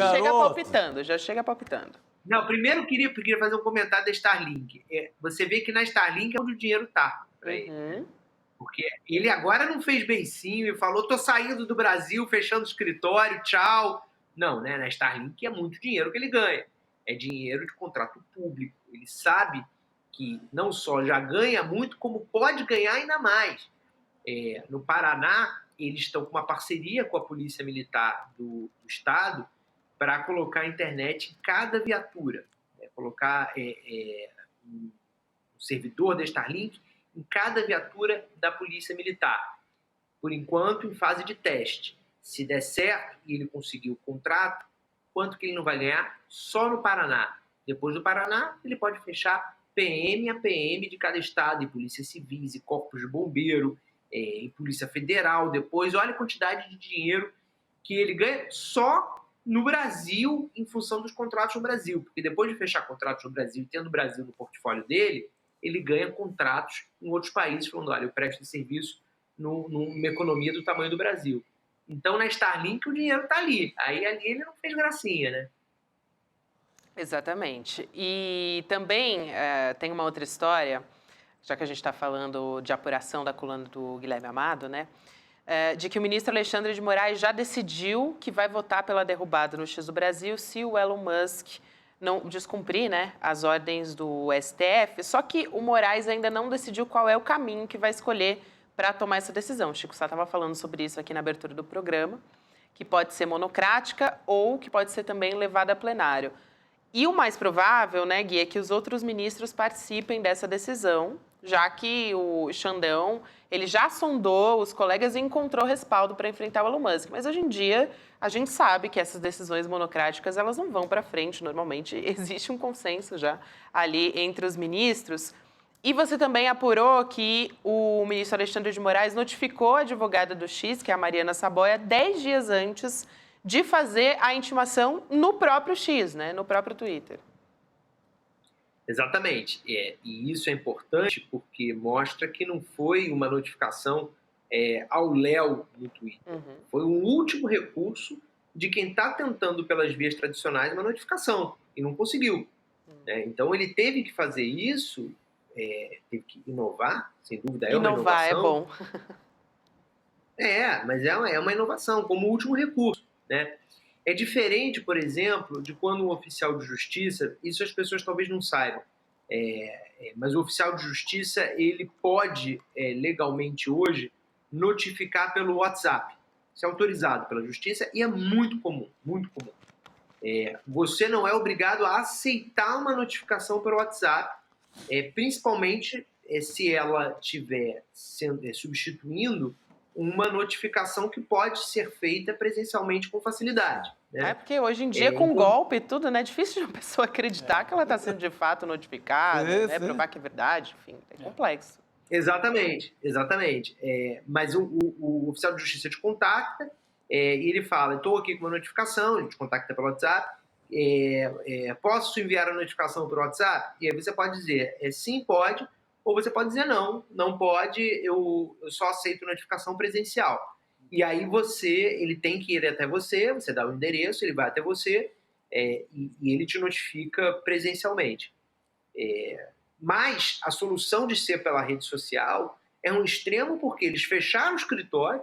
já chega palpitando. Não, primeiro eu queria fazer um comentário da Starlink. Você vê que na Starlink é onde o dinheiro está. Porque ele agora não fez beicinho e falou, tô saindo do Brasil, fechando o escritório, tchau. Não, né? Na Starlink é muito dinheiro que ele ganha. É dinheiro de contrato público. Ele sabe que não só já ganha muito, como pode ganhar ainda mais. No Paraná, eles estão com uma parceria com a Polícia Militar do Estado para colocar a internet em cada viatura. Colocar um servidor da Starlink em cada viatura da Polícia Militar. Por enquanto, em fase de teste. Se der certo e ele conseguir o contrato, quanto que ele não vai ganhar? Só no Paraná. Depois do Paraná, ele pode fechar PM a PM de cada estado, e polícia civis, e corpos de bombeiro, e polícia federal. Depois, olha a quantidade de dinheiro que ele ganha só no Brasil, em função dos contratos no Brasil. Porque depois de fechar contratos no Brasil, tendo o Brasil no portfólio dele, ele ganha contratos em outros países, falando, olha, eu presto serviço numa economia do tamanho do Brasil. Então, na Starlink, o dinheiro está ali. Aí, ali ele não fez gracinha, né? Exatamente. E também tem uma outra história, já que a gente está falando de apuração da coluna do Guilherme Amado, né? De que o ministro Alexandre de Moraes já decidiu que vai votar pela derrubada no X do Brasil se o Elon Musk não descumprir, né, as ordens do STF. Só que o Moraes ainda não decidiu qual é o caminho que vai escolher para tomar essa decisão. O Chico Sá estava falando sobre isso aqui na abertura do programa, que pode ser monocrática ou que pode ser também levada a plenário. E o mais provável, né, Gui, é que os outros ministros participem dessa decisão, já que o Xandão, ele já sondou os colegas e encontrou respaldo para enfrentar o Elon Musk. Mas hoje em dia, a gente sabe que essas decisões monocráticas, elas não vão para frente. Normalmente, existe um consenso já ali entre os ministros. E você também apurou que o ministro Alexandre de Moraes notificou a advogada do X, que é a Mariana Saboia, 10 dias antes de fazer a intimação no próprio X, né? No próprio Twitter. Exatamente. E isso é importante porque mostra que não foi uma notificação ao léu no Twitter. Foi um último recurso de quem está tentando pelas vias tradicionais uma notificação e não conseguiu. Então, ele teve que fazer isso, teve que inovar, sem dúvida é uma inovação. Inovar é bom. Mas é uma inovação, como último recurso, né? É diferente, por exemplo, de quando um oficial de justiça, isso as pessoas talvez não saibam, mas o oficial de justiça, ele pode, legalmente hoje, notificar pelo WhatsApp. Isso é autorizado pela justiça e é muito comum, muito comum. Você não é obrigado a aceitar uma notificação pelo WhatsApp, principalmente se ela estiver substituindo uma notificação que pode ser feita presencialmente com facilidade. Né? Porque hoje em dia, com golpe e tudo, né, é difícil de uma pessoa acreditar que ela está sendo de fato notificada, né, provar que é verdade, enfim, é complexo. Exatamente. Mas o oficial de justiça te contacta e ele fala, estou aqui com uma notificação, ele te contacta pelo WhatsApp, posso enviar a notificação pelo WhatsApp? E aí você pode dizer, sim, pode, ou você pode dizer não, não pode, eu só aceito notificação presencial. E aí ele tem que ir até você dá o endereço, ele vai até você e ele te notifica presencialmente. Mas a solução de ser pela rede social é um extremo porque eles fecharam o escritório,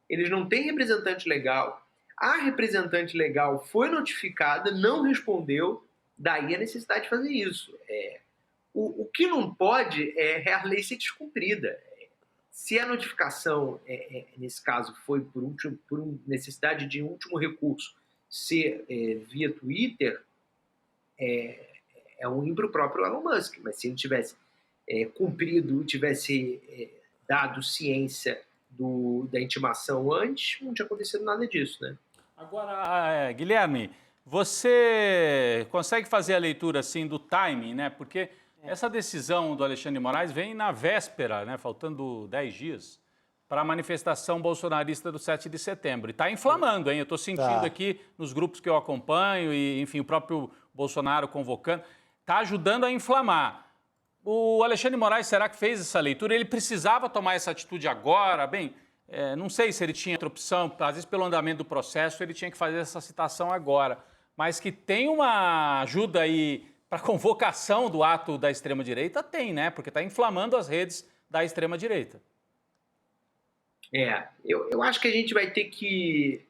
eles não têm representante legal, a representante legal foi notificada, não respondeu, daí a necessidade de fazer isso. O que não pode é a lei ser descumprida. Se a notificação, nesse caso, foi por necessidade de último recurso ser via Twitter, é ruim para o próprio Elon Musk. Mas se ele tivesse cumprido, tivesse dado ciência da intimação antes, não tinha acontecido nada disso, né? Agora, Guilherme, você consegue fazer a leitura assim do timing, né? Porque essa decisão do Alexandre de Moraes vem na véspera, né, faltando 10 dias, para a manifestação bolsonarista do 7 de setembro. E está inflamando, hein? Eu estou sentindo aqui nos grupos que eu acompanho e, enfim, o próprio Bolsonaro convocando, está ajudando a inflamar. O Alexandre de Moraes, será que fez essa leitura? Ele precisava tomar essa atitude agora? Bem, não sei se ele tinha outra opção, às vezes pelo andamento do processo ele tinha que fazer essa citação agora, mas que tem uma ajuda aí para a convocação do ato da extrema-direita, tem, né? Porque está inflamando as redes da extrema-direita. Eu acho que a gente vai ter que...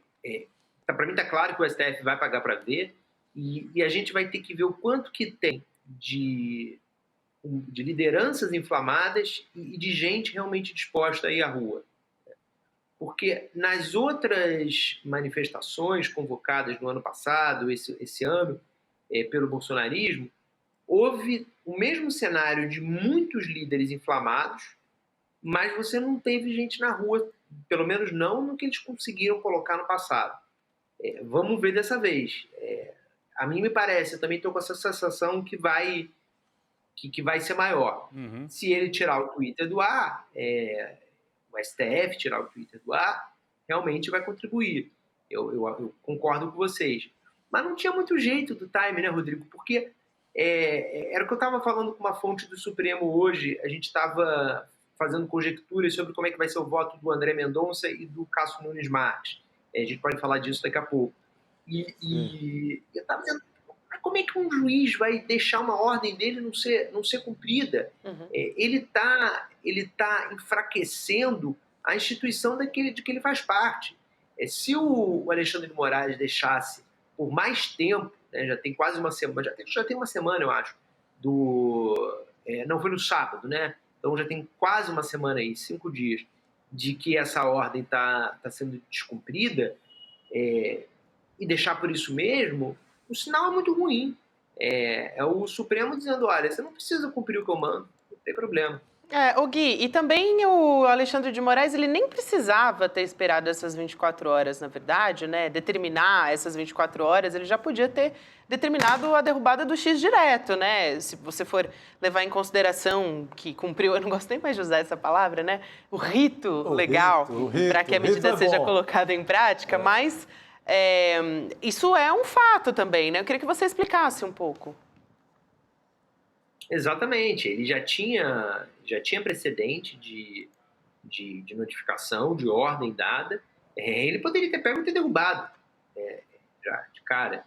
para mim está claro que o STF vai pagar para ver, e a gente vai ter que ver o quanto que tem de lideranças inflamadas e de gente realmente disposta a ir à rua. Porque nas outras manifestações convocadas no ano passado, esse ano, pelo bolsonarismo, houve o mesmo cenário de muitos líderes inflamados, mas você não teve gente na rua, pelo menos não no que eles conseguiram colocar no passado. Vamos ver dessa vez. A mim me parece, eu também estou com essa sensação que vai ser maior. Uhum. Se ele tirar o Twitter do ar, o STF tirar o Twitter do ar, realmente vai contribuir. Eu concordo com vocês. Mas não tinha muito jeito do time, né, Rodrigo? Porque era o que eu estava falando com uma fonte do Supremo hoje. A gente estava fazendo conjecturas sobre como é que vai ser o voto do André Mendonça e do Cássio Nunes Marques. A gente pode falar disso daqui a pouco. E eu estava dizendo, como é que um juiz vai deixar uma ordem dele não ser cumprida? Uhum. Ele tá enfraquecendo a instituição de que ele faz parte. Se o Alexandre de Moraes deixasse por mais tempo, né, já tem quase uma semana, já tem uma semana, eu acho, não foi no sábado, né? Então já tem quase uma semana aí, 5 dias, de que essa ordem tá sendo descumprida, e deixar por isso mesmo, o sinal é muito ruim. É o Supremo dizendo, olha, você não precisa cumprir o que eu mando, não tem problema. Ô Gui, e também o Alexandre de Moraes, ele nem precisava ter esperado essas 24 horas, na verdade, né? Determinar essas 24 horas, ele já podia ter determinado a derrubada do X direto, né? Se você for levar em consideração que cumpriu, eu não gosto nem mais de usar essa palavra, né? O rito legal, para que a medida seja colocada em prática, mas isso é um fato também, né? Eu queria que você explicasse um pouco. Exatamente, ele já tinha precedente de notificação, de ordem dada, ele poderia ter pego e ter derrubado, já de cara.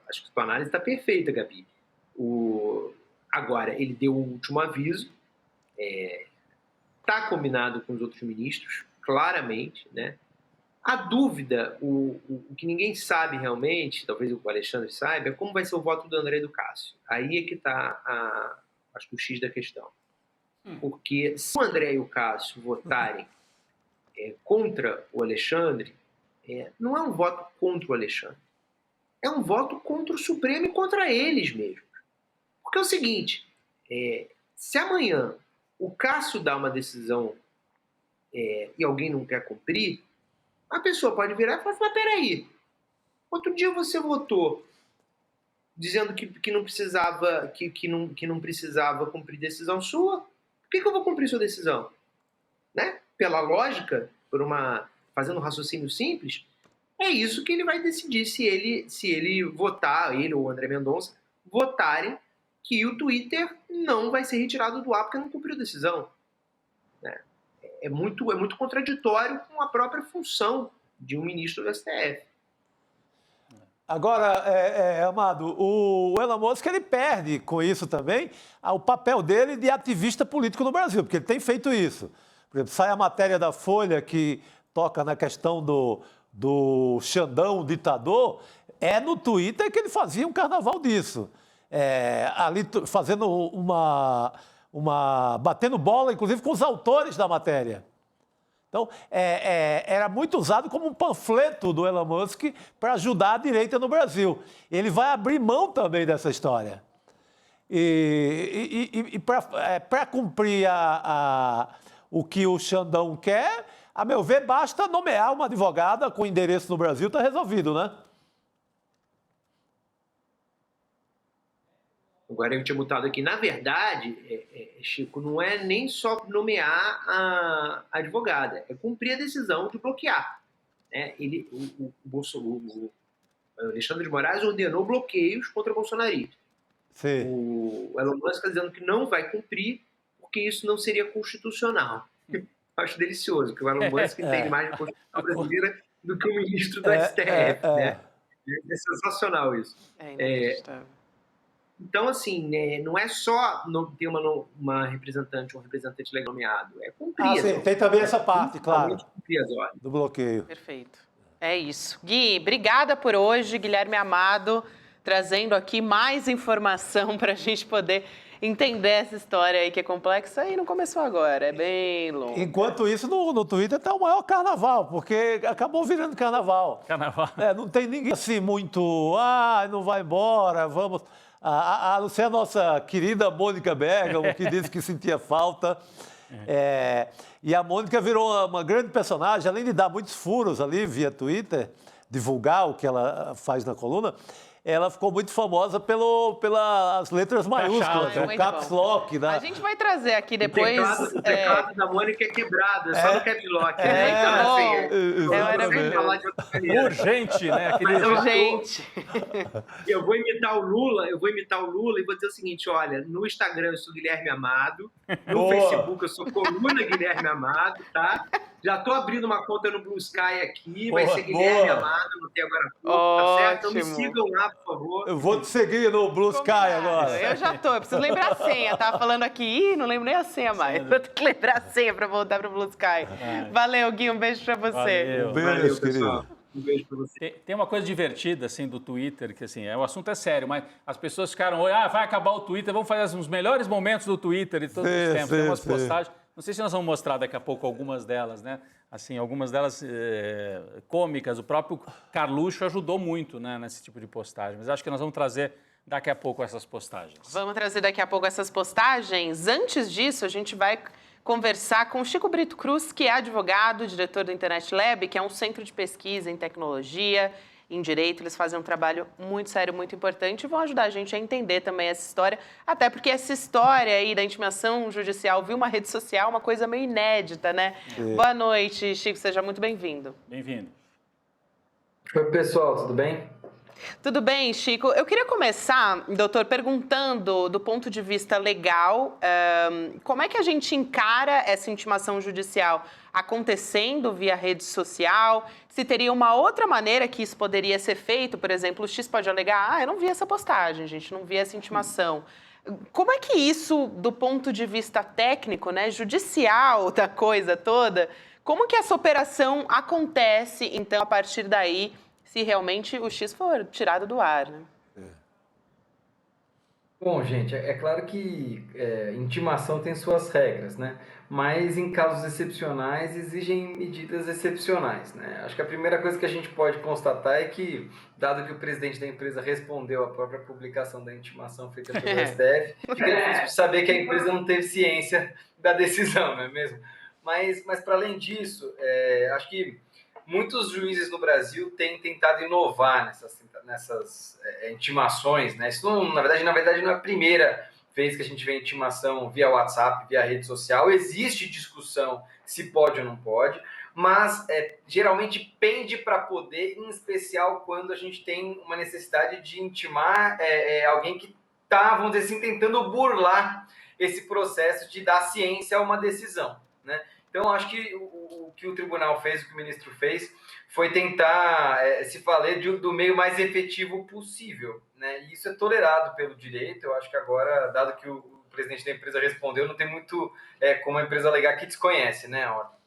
Acho que a tua análise está perfeita, Gabi. Agora, ele deu o último aviso, está combinado com os outros ministros, claramente, né? A dúvida, o que ninguém sabe realmente, talvez o Alexandre saiba, é como vai ser o voto do André e do Cássio. Aí é que está, acho que o X da questão. Porque se o André e o Cássio votarem contra o Alexandre, não é um voto contra o Alexandre. É um voto contra o Supremo e contra eles mesmos. Porque é o seguinte, se amanhã o Cássio dá uma decisão e alguém não quer cumprir, a pessoa pode virar e falar, mas peraí, outro dia você votou dizendo que não precisava, que não precisava cumprir decisão sua, por que eu vou cumprir sua decisão? Né? Pela lógica, por uma fazendo um raciocínio simples, é isso que ele vai decidir se ele votar, ele ou o André Mendonça, votarem que o Twitter não vai ser retirado do ar porque não cumpriu decisão. Né? É muito contraditório com a própria função de um ministro do STF. Agora, Amado, o Elon Musk ele perde com isso também o papel dele de ativista político no Brasil, porque ele tem feito isso. Por exemplo, sai a matéria da Folha que toca na questão do Xandão ditador, é no Twitter que ele fazia um carnaval disso. Ali fazendo batendo bola, inclusive, com os autores da matéria. Então, era muito usado como um panfleto do Elon Musk para ajudar a direita no Brasil. Ele vai abrir mão também dessa história. E para cumprir o que o Xandão quer, a meu ver, basta nomear uma advogada com endereço no Brasil, está resolvido, né? Agora eu tinha botado aqui, na verdade, Chico, não é nem só nomear a advogada, é cumprir a decisão de bloquear. Né? O Alexandre de Moraes ordenou bloqueios contra bolsonaristas. Sim. O Elon Musk está dizendo que não vai cumprir porque isso não seria constitucional. Acho delicioso, porque o Elon Musk entende mais de Constituição brasileira do que o ministro do STF. Né? É sensacional isso. Então, assim, não é só ter uma representante ou um representante legal nomeado, é cumprir. Sim, tem também essa parte, claro, cumprir as ordens. do bloqueio. Perfeito. É isso. Gui, obrigada por hoje, Guilherme Amado, trazendo aqui mais informação para a gente poder entender essa história aí que é complexa e não começou agora, é bem longo. Enquanto isso, no Twitter está o maior carnaval, porque acabou virando carnaval. Carnaval. Não tem ninguém assim muito, não vai embora, vamos... A não ser a nossa querida Mônica Bergamo, que disse que sentia falta. E a Mônica virou uma grande personagem, além de dar muitos furos ali via Twitter, divulgar o que ela faz na coluna, ela ficou muito famosa pelas letras maiúsculas, o caps lock. Né? A gente vai trazer aqui depois... O teclado da Mônica é quebrado, é só no caps lock. Urgente, né? Urgente. Eu vou imitar o Lula e vou dizer o seguinte, olha, no Instagram eu sou Guilherme Amado, no Facebook eu sou Coluna Guilherme Amado, tá? Já tô abrindo uma conta no Blue Sky aqui, vai ser Guilherme Amado, não tem agora tá certo? Então me sigam lá, por favor. Eu vou te seguir no Blue Sky agora. Eu já tô, eu preciso lembrar a senha. Tava falando aqui, não lembro nem a senha mais. Vou ter que lembrar a senha pra voltar pro Blue Sky. Valeu, Gui, um beijo pra você. Um beijo, querido. Um beijo pra você. Tem uma coisa divertida, assim, do Twitter, que, assim, o assunto é sério, mas as pessoas ficaram, vai acabar o Twitter, vamos fazer os melhores momentos do Twitter de todos os tempos. Tem umas postagens, não sei se nós vamos mostrar daqui a pouco algumas delas, né? Assim, algumas delas cômicas. O próprio Carluxo ajudou muito, né, nesse tipo de postagem. Mas acho que nós vamos trazer daqui a pouco essas postagens. Vamos trazer daqui a pouco essas postagens. Antes disso, a gente vai conversar com o Chico Brito Cruz, que é advogado, diretor do Internet Lab, que é um centro de pesquisa em tecnologia, em direito. Eles fazem um trabalho muito sério, muito importante e vão ajudar a gente a entender também essa história, até porque essa história aí da intimação judicial viu uma rede social, uma coisa meio inédita, né? Boa noite, Chico, seja muito bem-vindo. Bem-vindo. Oi, pessoal, tudo bem? Tudo bem, Chico. Eu queria começar, doutor, perguntando do ponto de vista legal, como é que a gente encara essa intimação judicial acontecendo via rede social? Se teria uma outra maneira que isso poderia ser feito? Por exemplo, o X pode alegar, eu não vi essa postagem, gente, não vi essa intimação. Como é que isso, do ponto de vista técnico, né, judicial da coisa toda, como que essa operação acontece, então, a partir daí, se realmente o X for tirado do ar, né? Bom, gente, é claro que intimação tem suas regras, né? Mas em casos excepcionais exigem medidas excepcionais, né? Acho que a primeira coisa que a gente pode constatar é que, dado que o presidente da empresa respondeu à própria publicação da intimação feita pelo STF, fica difícil de saber que a empresa não teve ciência da decisão, não é mesmo? Mas para além disso, acho que muitos juízes no Brasil têm tentado inovar nessas intimações, né? Isso, na verdade, não é a primeira vez que a gente vê intimação via WhatsApp, via rede social. Existe discussão se pode ou não pode, mas geralmente pende para poder, em especial quando a gente tem uma necessidade de intimar alguém que está, vamos dizer assim, tentando burlar esse processo de dar ciência a uma decisão, né? Então, acho que o que o tribunal fez, o que o ministro fez, foi tentar se valer do meio mais efetivo possível, né? E isso é tolerado pelo direito. Eu acho que agora, dado que o presidente da empresa respondeu, não tem muito como a empresa alegar que desconhece, né, a ordem.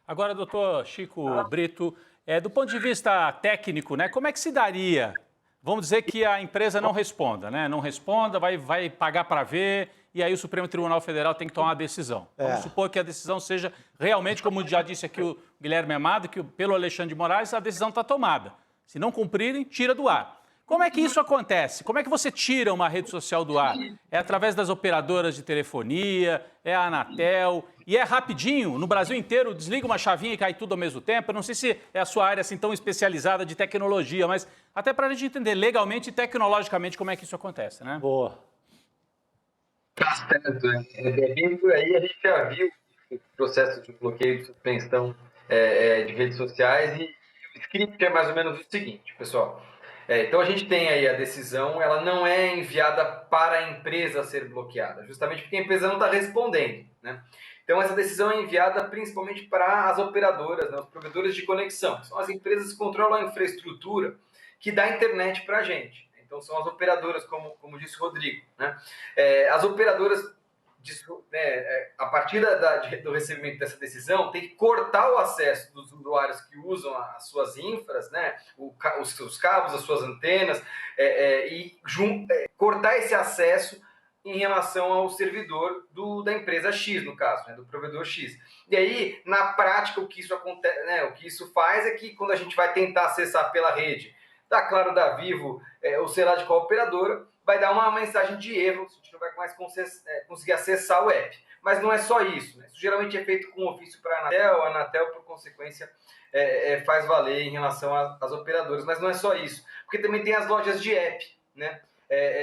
Agora, doutor Chico Brito, do ponto de vista técnico, né, como é que se daria? Vamos dizer que a empresa não responda, né? Não responda, vai pagar para ver, e aí o Supremo Tribunal Federal tem que tomar uma decisão. Vamos supor que a decisão seja realmente, como já disse aqui o Guilherme Amado, que pelo Alexandre de Moraes a decisão está tomada. Se não cumprirem, tira do ar. Como é que isso acontece? Como é que você tira uma rede social do ar? É através das operadoras de telefonia, é a Anatel, e é rapidinho, no Brasil inteiro, desliga uma chavinha e cai tudo ao mesmo tempo. Eu não sei se é a sua área assim tão especializada de tecnologia, mas até para a gente entender legalmente e tecnologicamente como é que isso acontece, né? Boa. Tá certo. Bem por aí, a gente já viu o processo de bloqueio de suspensão de redes sociais, e o script é mais ou menos o seguinte, pessoal. Então a gente tem aí a decisão, ela não é enviada para a empresa ser bloqueada, justamente porque a empresa não está respondendo, né? Então essa decisão é enviada principalmente para as operadoras, né, os provedores de conexão. São as empresas que controlam a infraestrutura que dá internet para a gente. Então são as operadoras, como disse o Rodrigo, né? As operadoras, a partir do recebimento dessa decisão, tem que cortar o acesso dos usuários que usam as suas infras, né, os seus cabos, as suas antenas, e cortar esse acesso em relação ao servidor da empresa X, no caso, né, do provedor X. E aí, na prática, o que isso acontece, né, o que isso faz é que quando a gente vai tentar acessar pela rede da Claro, da Vivo, ou sei lá de qual operadora, vai dar uma mensagem de erro, a gente não vai mais conseguir acessar o app. Mas não é só isso, né? Isso geralmente é feito com ofício para a Anatel, por consequência, faz valer em relação às operadoras. Mas não é só isso, porque também tem as lojas de app, né?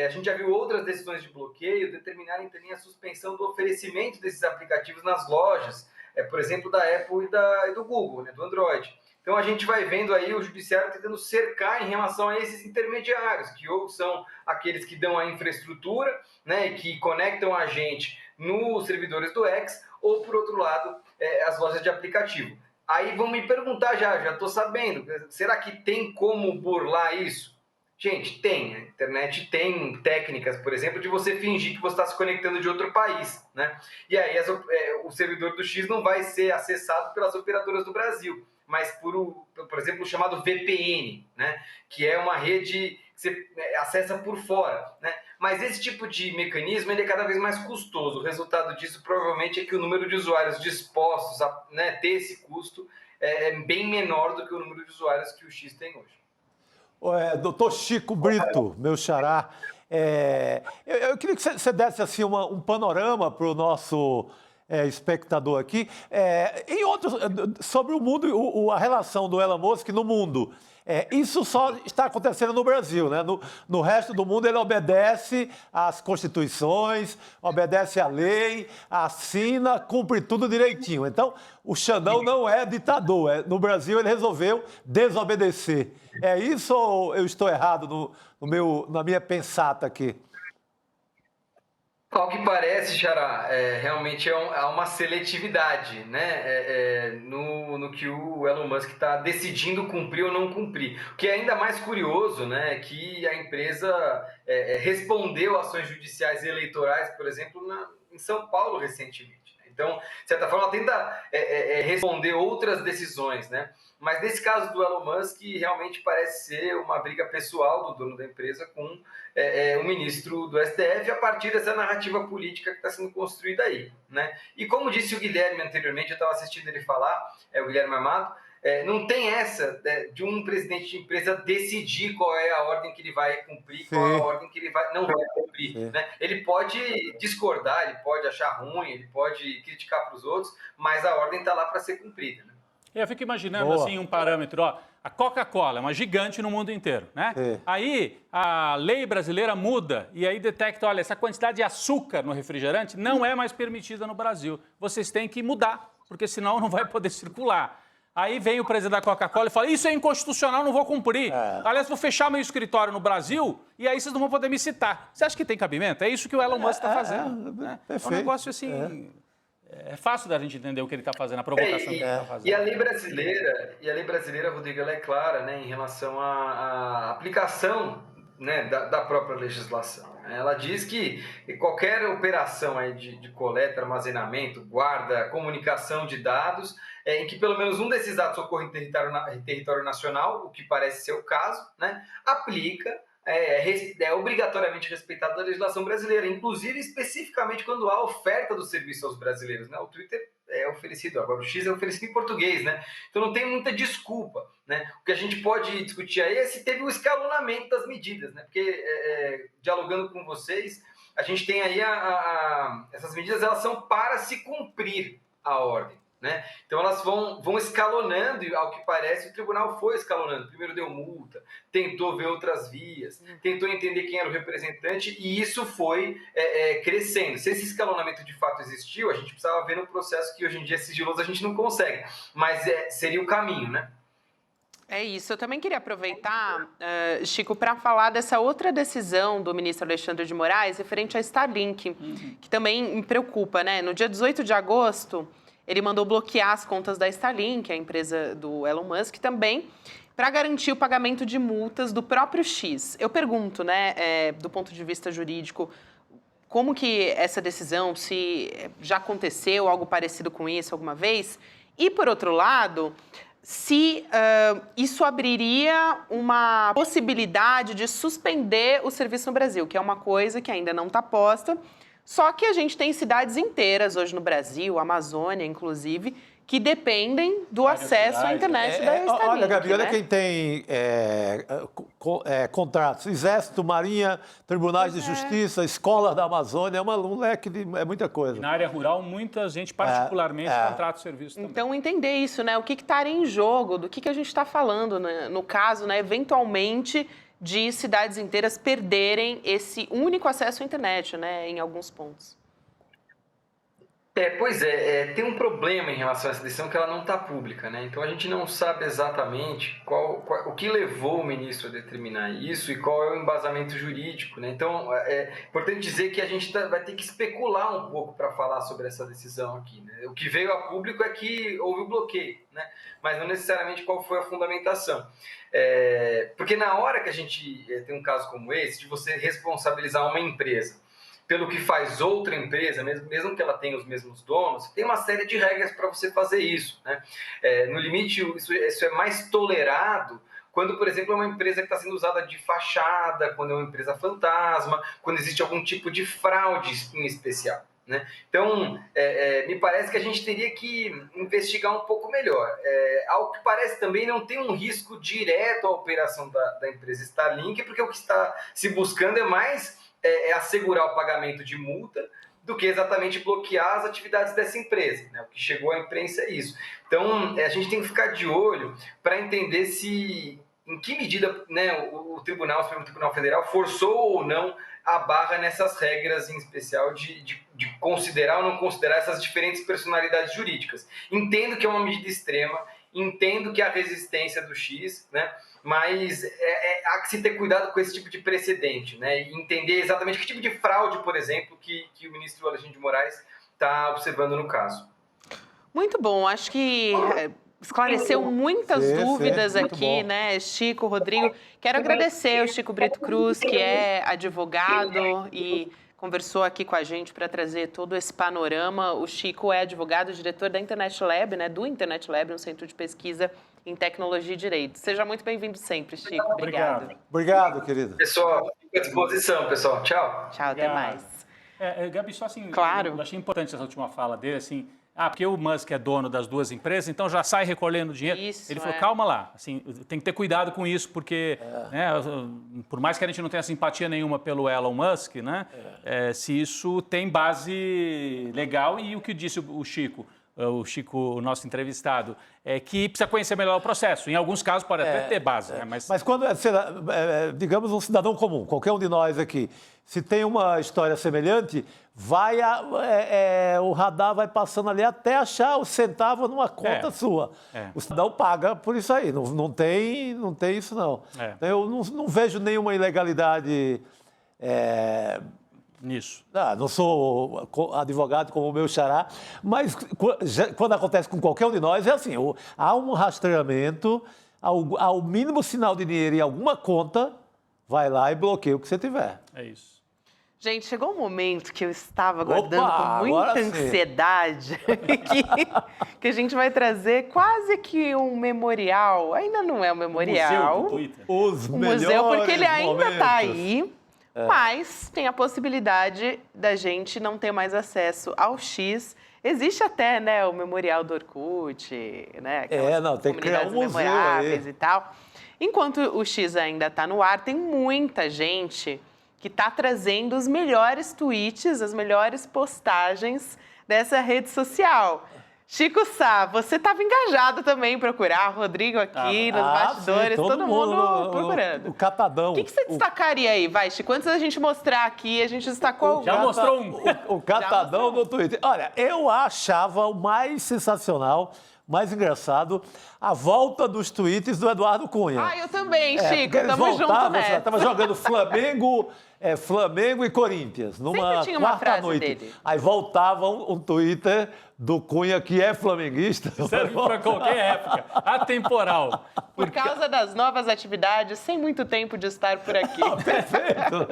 A gente já viu outras decisões de bloqueio determinarem também a suspensão do oferecimento desses aplicativos nas lojas, por exemplo, da Apple e do Google, né, do Android. Então a gente vai vendo aí o judiciário tentando cercar em relação a esses intermediários, que ou são aqueles que dão a infraestrutura, né, e que conectam a gente nos servidores do X, ou, por outro lado, as lojas de aplicativo. Aí vão me perguntar já estou sabendo, será que tem como burlar isso? Gente, tem. A internet tem técnicas, por exemplo, de você fingir que você está se conectando de outro país, né? E aí o servidor do X não vai ser acessado pelas operadoras do Brasil, mas por exemplo, o chamado VPN, né? Que é uma rede que você acessa por fora, né? Mas esse tipo de mecanismo ele é cada vez mais custoso. O resultado disso provavelmente é que o número de usuários dispostos a, né, ter esse custo é bem menor do que o número de usuários que o X tem hoje. Doutor Chico Brito, meu xará, eu queria que você desse assim, um panorama para o nosso espectador aqui, sobre o mundo, a relação do Elon Musk no mundo. Isso só está acontecendo no Brasil, né? No resto do mundo ele obedece às constituições, obedece à lei, assina, cumpre tudo direitinho. Então, o Xandão não é ditador. No Brasil ele resolveu desobedecer. É isso ou eu estou errado na minha pensata aqui? Ao que parece, Xará, realmente há uma seletividade, né, no que o Elon Musk está decidindo cumprir ou não cumprir. O que é ainda mais curioso, né, é que a empresa respondeu ações judiciais e eleitorais, por exemplo, em São Paulo recentemente. Então, de certa forma, ela tenta responder outras decisões, né? Mas nesse caso do Elon Musk, realmente parece ser uma briga pessoal do dono da empresa com o ministro do STF a partir dessa narrativa política que está sendo construída aí, né? E como disse o Guilherme anteriormente, eu estava assistindo ele falar, o Guilherme Amado, não tem essa de um presidente de empresa decidir qual é a ordem que ele vai cumprir, qual é a ordem que ele não vai cumprir, né? Ele pode discordar, ele pode achar ruim, ele pode criticar para os outros, mas a ordem está lá para ser cumprida, né? Eu fico imaginando assim um parâmetro, ó, a Coca-Cola é uma gigante no mundo inteiro, né? Aí a lei brasileira muda e aí detecta, olha, essa quantidade de açúcar no refrigerante não é mais permitida no Brasil. Vocês têm que mudar, porque senão não vai poder circular. Aí vem o presidente da Coca-Cola e fala, isso é inconstitucional, não vou cumprir. Aliás, vou fechar meu escritório no Brasil e aí vocês não vão poder me citar. Você acha que tem cabimento? É isso que o Elon Musk está fazendo. Né? É um negócio assim... É fácil da gente entender o que ele está fazendo, a provocação que ele está fazendo. E a lei brasileira, Rodrigo, ela é clara, né, em relação à aplicação, né, da própria legislação. Ela diz que qualquer operação aí de coleta, armazenamento, guarda, comunicação de dados, em que pelo menos um desses atos ocorre em território nacional, o que parece ser o caso, né, aplica, é obrigatoriamente respeitado da legislação brasileira, inclusive especificamente quando há oferta do serviço aos brasileiros, né? O Twitter é oferecido, agora o X é oferecido em português, né? Então não tem muita desculpa, né? O que a gente pode discutir aí é se teve o escalonamento das medidas, né? Porque dialogando com vocês, a gente tem aí essas medidas, elas são para se cumprir a ordem. Né? Então elas vão escalonando e, ao que parece, o tribunal foi escalonando. Primeiro deu multa, tentou ver outras vias, tentou entender quem era o representante e isso foi crescendo. Se esse escalonamento de fato existiu, a gente precisava ver no processo que hoje em dia é sigiloso, a gente não consegue, mas seria o caminho, né? É isso. Eu também queria aproveitar, Chico, para falar dessa outra decisão do ministro Alexandre de Moraes referente à Starlink, que também me preocupa, né? No dia 18 de agosto... ele mandou bloquear as contas da Starlink, a empresa do Elon Musk, também, para garantir o pagamento de multas do próprio X. Eu pergunto, né, do ponto de vista jurídico, como que essa decisão, se já aconteceu algo parecido com isso alguma vez? E, por outro lado, se isso abriria uma possibilidade de suspender o serviço no Brasil, que é uma coisa que ainda não está posta. Só que a gente tem cidades inteiras hoje no Brasil, Amazônia, inclusive, que dependem do acesso à internet da Starlink. Olha, Gabi, né? olha quem tem contratos. Exército, Marinha, Tribunais de Justiça, Escola da Amazônia, um leque é muita coisa. Na área rural, muita gente, particularmente, contrata o serviço também. Então, entender isso, né? O que estaria em jogo, do que a gente está falando, né? No caso, né, eventualmente... de cidades inteiras perderem esse único acesso à internet, né, em alguns pontos. Pois tem um problema em relação a essa decisão que ela não está pública, né? Então a gente não sabe exatamente o que levou o ministro a determinar isso e qual é o embasamento jurídico, né? Então é importante dizer que a gente vai ter que especular um pouco para falar sobre essa decisão aqui, né? O que veio a público é que houve o bloqueio, né? Mas não necessariamente qual foi a fundamentação. Porque na hora que a gente tem um caso como esse, de você responsabilizar uma empresa pelo que faz outra empresa, mesmo que ela tenha os mesmos donos, tem uma série de regras para você fazer isso, né? No limite, isso é mais tolerado quando, por exemplo, é uma empresa que está sendo usada de fachada, quando é uma empresa fantasma, quando existe algum tipo de fraude em especial, né? Então, me parece que a gente teria que investigar um pouco melhor. Ao que parece também não tem um risco direto à operação da empresa Starlink, porque o que está se buscando é mais assegurar o pagamento de multa do que exatamente bloquear as atividades dessa empresa, né? O que chegou à imprensa é isso. Então, a gente tem que ficar de olho para entender em que medida, né, o Supremo Tribunal Federal forçou ou não a barra nessas regras, em especial de considerar ou não considerar essas diferentes personalidades jurídicas. Entendo que é uma medida extrema, entendo que há resistência do X, né? Mas há que se ter cuidado com esse tipo de precedente, né? E entender exatamente que tipo de fraude, por exemplo, que o ministro Alexandre de Moraes está observando no caso. Muito bom, acho que esclareceu muitas dúvidas aqui, né, Chico, Rodrigo. Quero agradecer ao Chico Brito Cruz, que é advogado e conversou aqui com a gente para trazer todo esse panorama. O Chico é advogado, diretor da Internet Lab, né, do Internet Lab, um centro de pesquisa em tecnologia e direito. Seja muito bem-vindo sempre, Chico. Obrigado. Obrigado, querido. Pessoal, fico à disposição, pessoal. Tchau. Tchau, até mais. Gabi, só assim, claro. Eu achei importante essa última fala dele, assim, porque o Musk é dono das duas empresas, então já sai recolhendo dinheiro. Isso, ele falou, calma lá, assim, tem que ter cuidado com isso, porque né, por mais que a gente não tenha simpatia nenhuma pelo Elon Musk, né, se isso tem base legal, e o que disse o Chico, o Chico, o nosso entrevistado, que precisa conhecer melhor o processo. Em alguns casos pode até ter base, né? Mas quando digamos, um cidadão comum, qualquer um de nós aqui, se tem uma história semelhante, o radar vai passando ali até achar o centavo numa conta sua. O cidadão paga por isso aí, não tem isso não. Então, eu não vejo nenhuma ilegalidade nisso. Não sou advogado como o meu xará, mas quando acontece com qualquer um de nós, é assim, há um rastreamento, ao mínimo sinal de dinheiro em alguma conta, vai lá e bloqueia o que você tiver. É isso. Gente, chegou um momento que eu estava aguardando com muita ansiedade que a gente vai trazer quase que um memorial. Ainda não é um memorial. Museu do Twitter. O museu, porque ele ainda está aí. Mas tem a possibilidade da gente não ter mais acesso ao X. Existe até, né, o memorial do Orkut, né? Tem que criar um museu aí. E tal. Enquanto o X ainda está no ar, tem muita gente que está trazendo os melhores tweets, as melhores postagens dessa rede social. Chico Sá, você estava engajado também em procurar, Rodrigo aqui nos bastidores, sim, todo mundo procurando. O catadão. O que você destacaria aí? Vai, Chico, antes da gente mostrar aqui, a gente destacou... Mostrou o catadão no Twitter. Olha, eu achava o mais sensacional, mais engraçado, a volta dos tweets do Eduardo Cunha. Eu também, Chico, tamo junto nessa. Estava jogando Flamengo e Corinthians, numa tinha uma quarta frase noite. dele. Aí voltava um Twitter do Cunha, que é flamenguista. Serve para qualquer época, atemporal. Por causa das novas atividades, sem muito tempo de estar por aqui. Perfeito.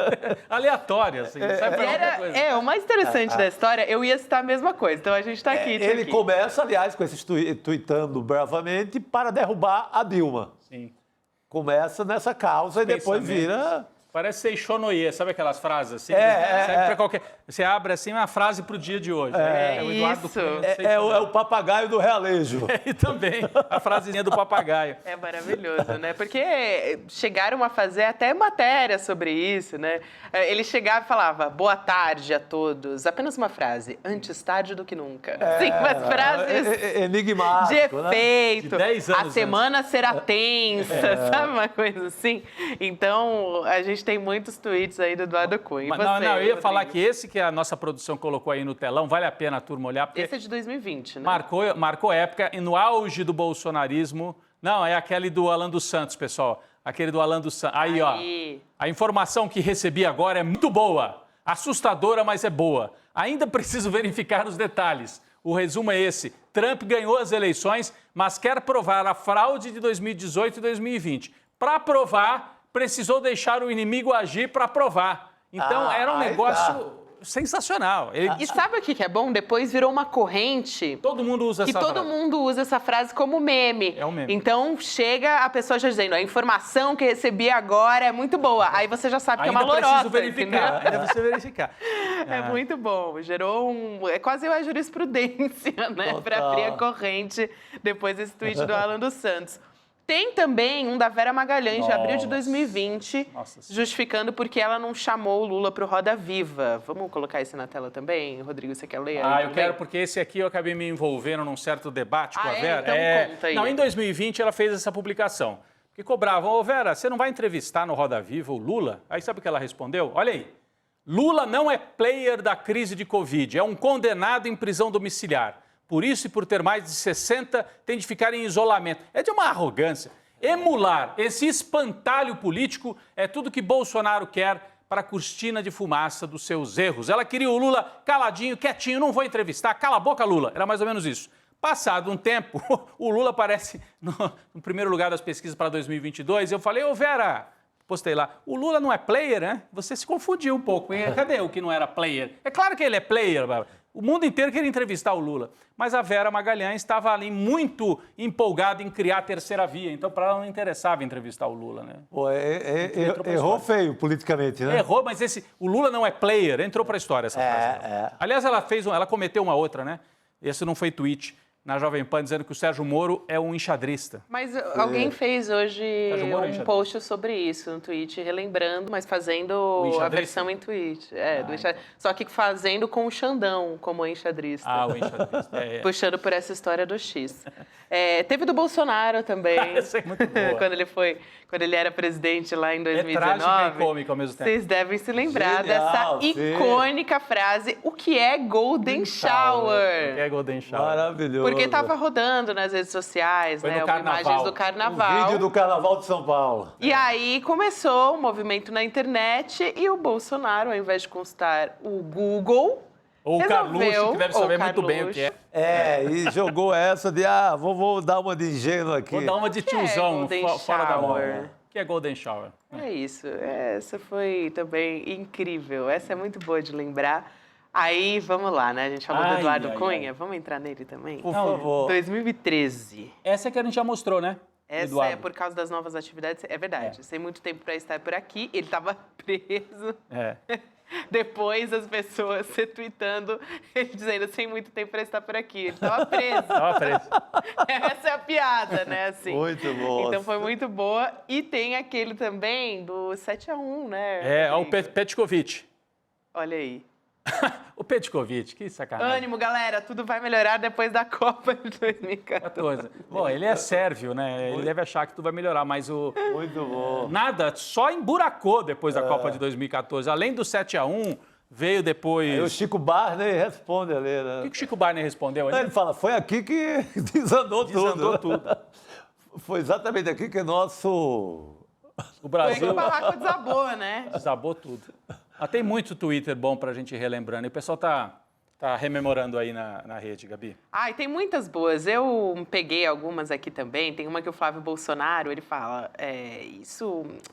Aleatório, assim. Serve pra qualquer coisa. O mais interessante da história, eu ia citar a mesma coisa. Então a gente está aqui. Ele começa, aliás, com esses tweetando bravamente para derrubar a Dilma. Sim. Começa nessa causa e depois vira... Parece Seixonoye, sabe aquelas frases assim? Serve pra qualquer... Você abre assim uma frase pro dia de hoje. O Eduardo Cunha. É o papagaio do realejo. E também a frasezinha do papagaio. É maravilhoso, né? Porque chegaram a fazer até matéria sobre isso, né? Ele chegava e falava, boa tarde a todos. Apenas uma frase, antes tarde do que nunca. Sim, umas frases enigmático, de efeito. De 10 anos a semana será tensa, sabe uma coisa assim? Então, a gente tem muitos tweets aí do Eduardo Cunha. Eu ia falar que esse que a nossa produção colocou aí no telão, vale a pena a turma olhar, porque... Esse é de 2020, né? Marcou época, e no auge do bolsonarismo... Não, é aquele do Alan dos Santos, pessoal. Aquele do Alan dos Santos. Aí, ó. A informação que recebi agora é muito boa. Assustadora, mas é boa. Ainda preciso verificar os detalhes. O resumo é esse. Trump ganhou as eleições, mas quer provar a fraude de 2018 e 2020. Para provar... precisou deixar o inimigo agir para provar. Então, era um negócio sensacional. E sabe o que é bom? Depois virou uma corrente... Todo mundo usa essa frase. Todo mundo usa essa frase como meme. É um meme. Então, chega a pessoa já dizendo, a informação que recebi agora é muito boa. Aí você já sabe que é uma lorota. Ainda precisa verificar. É muito bom. Gerou é quase uma jurisprudência, né? Para abrir a corrente depois desse tweet do Alan dos Santos. Tem também um da Vera Magalhães, de abril de 2020, justificando porque ela não chamou o Lula para o Roda Viva. Vamos colocar isso na tela também? Rodrigo, você quer ler? Eu quero, porque esse aqui eu acabei me envolvendo num certo debate com a Vera. Então conta aí. Não, em 2020 ela fez essa publicação. Que cobravam, Vera, você não vai entrevistar no Roda Viva o Lula? Aí sabe o que ela respondeu? Olha aí. Lula não é player da crise de Covid, é um condenado em prisão domiciliar. Por isso e por ter mais de 60, tem de ficar em isolamento. É de uma arrogância. Emular esse espantalho político é tudo que Bolsonaro quer para a cortina de fumaça dos seus erros. Ela queria o Lula caladinho, quietinho, não vou entrevistar, cala a boca, Lula. Era mais ou menos isso. Passado um tempo, o Lula aparece no primeiro lugar das pesquisas para 2022. Eu falei, Vera, postei lá, o Lula não é player, né? Você se confundiu um pouco. Hein? Cadê o que não era player? É claro que ele é player, o mundo inteiro queria entrevistar o Lula, mas a Vera Magalhães estava ali muito empolgada em criar a terceira via, então para ela não interessava entrevistar o Lula, né? Errou feio politicamente, né? Errou, mas o Lula não é player, entrou para a história essa frase. Aliás, ela cometeu uma outra, né? Esse não foi tweet. na Jovem Pan dizendo que o Sérgio Moro é um enxadrista. Mas alguém fez hoje Moro é um enxadrista. post sobre isso no tweet, relembrando, mas fazendo a enxadrista? versão em tweet. Só que fazendo com o Xandão como enxadrista. Ah, o enxadrista. Puxando por essa história do X. Teve do Bolsonaro também. Essa é muito boa. quando ele era presidente lá em 2019. trágico e cômico ao mesmo tempo. Vocês devem se lembrar Genial, dessa sim. icônica frase: o que é Golden Shower? Que é Golden Shower. Maravilhoso. Porque estava rodando nas redes sociais, Foi né? no carnaval. Imagens do O carnaval. vídeo do Carnaval de São Paulo. E aí começou o movimento na internet e o Bolsonaro, ao invés de consultar o Google, Ou o Carluxo, que deve ou saber o muito bem o que é. E jogou essa de, vou dar uma de ingênuo aqui. Vou dar uma de Que é tiozão Golden fora da Shower? moda. Que é Golden Shower. É isso. Essa foi também incrível. Essa é muito boa de lembrar. Aí, vamos lá, né? A gente falou do Ai, Eduardo ai, Cunha. Vamos entrar nele também? Por Não, favor. 2013. Essa é que a gente já mostrou, né? Essa Eduardo. é por causa das novas atividades. É verdade. Sem muito tempo para estar por aqui. Ele estava preso. É. Depois as pessoas se tweetando, ele dizendo sem muito tempo para estar por aqui. Ele estava preso. Tava preso. Essa é a piada, né? Assim. Muito bom. Então foi muito boa. E tem aquele também do 7-1, né? É, o Rodrigo? Petkovic. Olha aí. O Petkovic, que sacanagem. Ânimo, galera. Tudo vai melhorar depois da Copa de 2014. Bom, ele é sérvio, né? Ele deve achar que tudo vai melhorar, mas Muito bom. nada, só emburacou depois da Copa de 2014. Além do 7-1, veio depois... Aí o Chico Barney responde ali, né? O que o Chico Barney respondeu ali? Ele fala, foi aqui que desandou Desandou tudo. tudo. Foi exatamente aqui que nosso... O Foi que Brasil o barraco desabou, né? desabou tudo. Mas tem muito Twitter bom pra gente ir relembrando. E o pessoal tá rememorando aí na rede, Gabi. Ai, tem muitas boas. Eu peguei algumas aqui também. Tem uma que o Flávio Bolsonaro, ele fala,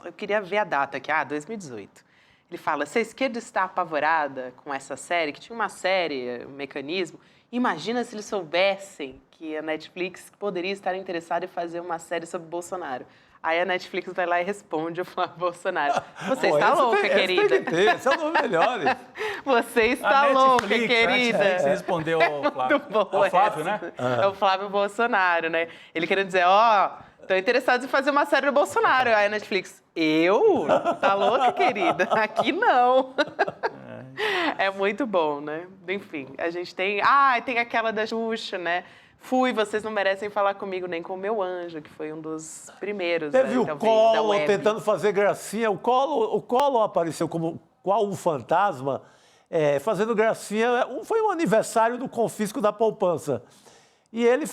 eu queria ver a data aqui, 2018. Ele fala, se a esquerda está apavorada com essa série, que tinha uma série, um mecanismo, imagina se eles soubessem que a Netflix poderia estar interessada em fazer uma série sobre Bolsonaro. Aí a Netflix vai lá e responde o Flávio Bolsonaro. Você está louca, querida. Esse tem que ter, esse é um dos melhores. Você está louca, querida. Você respondeu ao Flávio. Muito bom Ao Flávio, essa. né? É o Flávio Bolsonaro, né? Ele querendo dizer, tô interessado em fazer uma série do Bolsonaro. Aí a Netflix, eu? Tá louca, querida? Aqui não. É muito bom, né? Enfim, a gente tem... tem aquela da Xuxa, né? Vocês não merecem falar comigo nem com o meu anjo, que foi um dos primeiros. Teve né, o talvez, da Collor web. tentando fazer gracinha. O Collor apareceu como qual um fantasma, fazendo gracinha. Foi um aniversário do confisco da poupança. E ele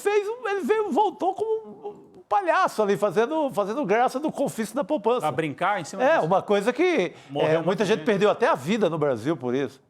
voltou como um palhaço ali, fazendo graça do confisco da poupança. Pra brincar em cima disso. Uma coisa que Morreu muita gente perdeu até a vida no Brasil por isso.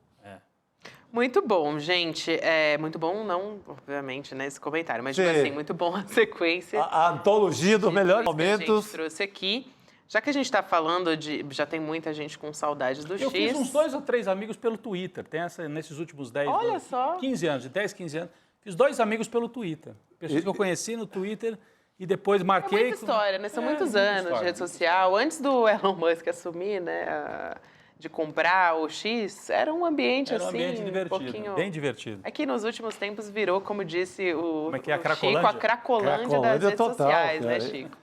Muito bom, gente. Muito bom, não, obviamente, né, esse comentário, mas, Sim. tipo assim, muito bom a sequência. A antologia dos melhores que a gente momentos. trouxe aqui. Já que a gente está falando já tem muita gente com saudades do Eu X. fiz uns 2 ou 3 amigos pelo Twitter. Tem nesses últimos 10, Olha só. 15 anos, de 10, 15 anos. Fiz 2 amigos pelo Twitter. Pessoas que eu conheci no Twitter e depois marquei. É muita história, né? São muitos muita anos história. de rede social. Antes do Elon Musk assumir, né, de comprar o X, era um ambiente Era um assim, ambiente divertido, um pouquinho... bem divertido. É que nos últimos tempos virou, como disse o, Como é que é? A o Chico, Cracolândia? a Cracolândia das Cracolândia redes total, sociais, né, cara. Chico?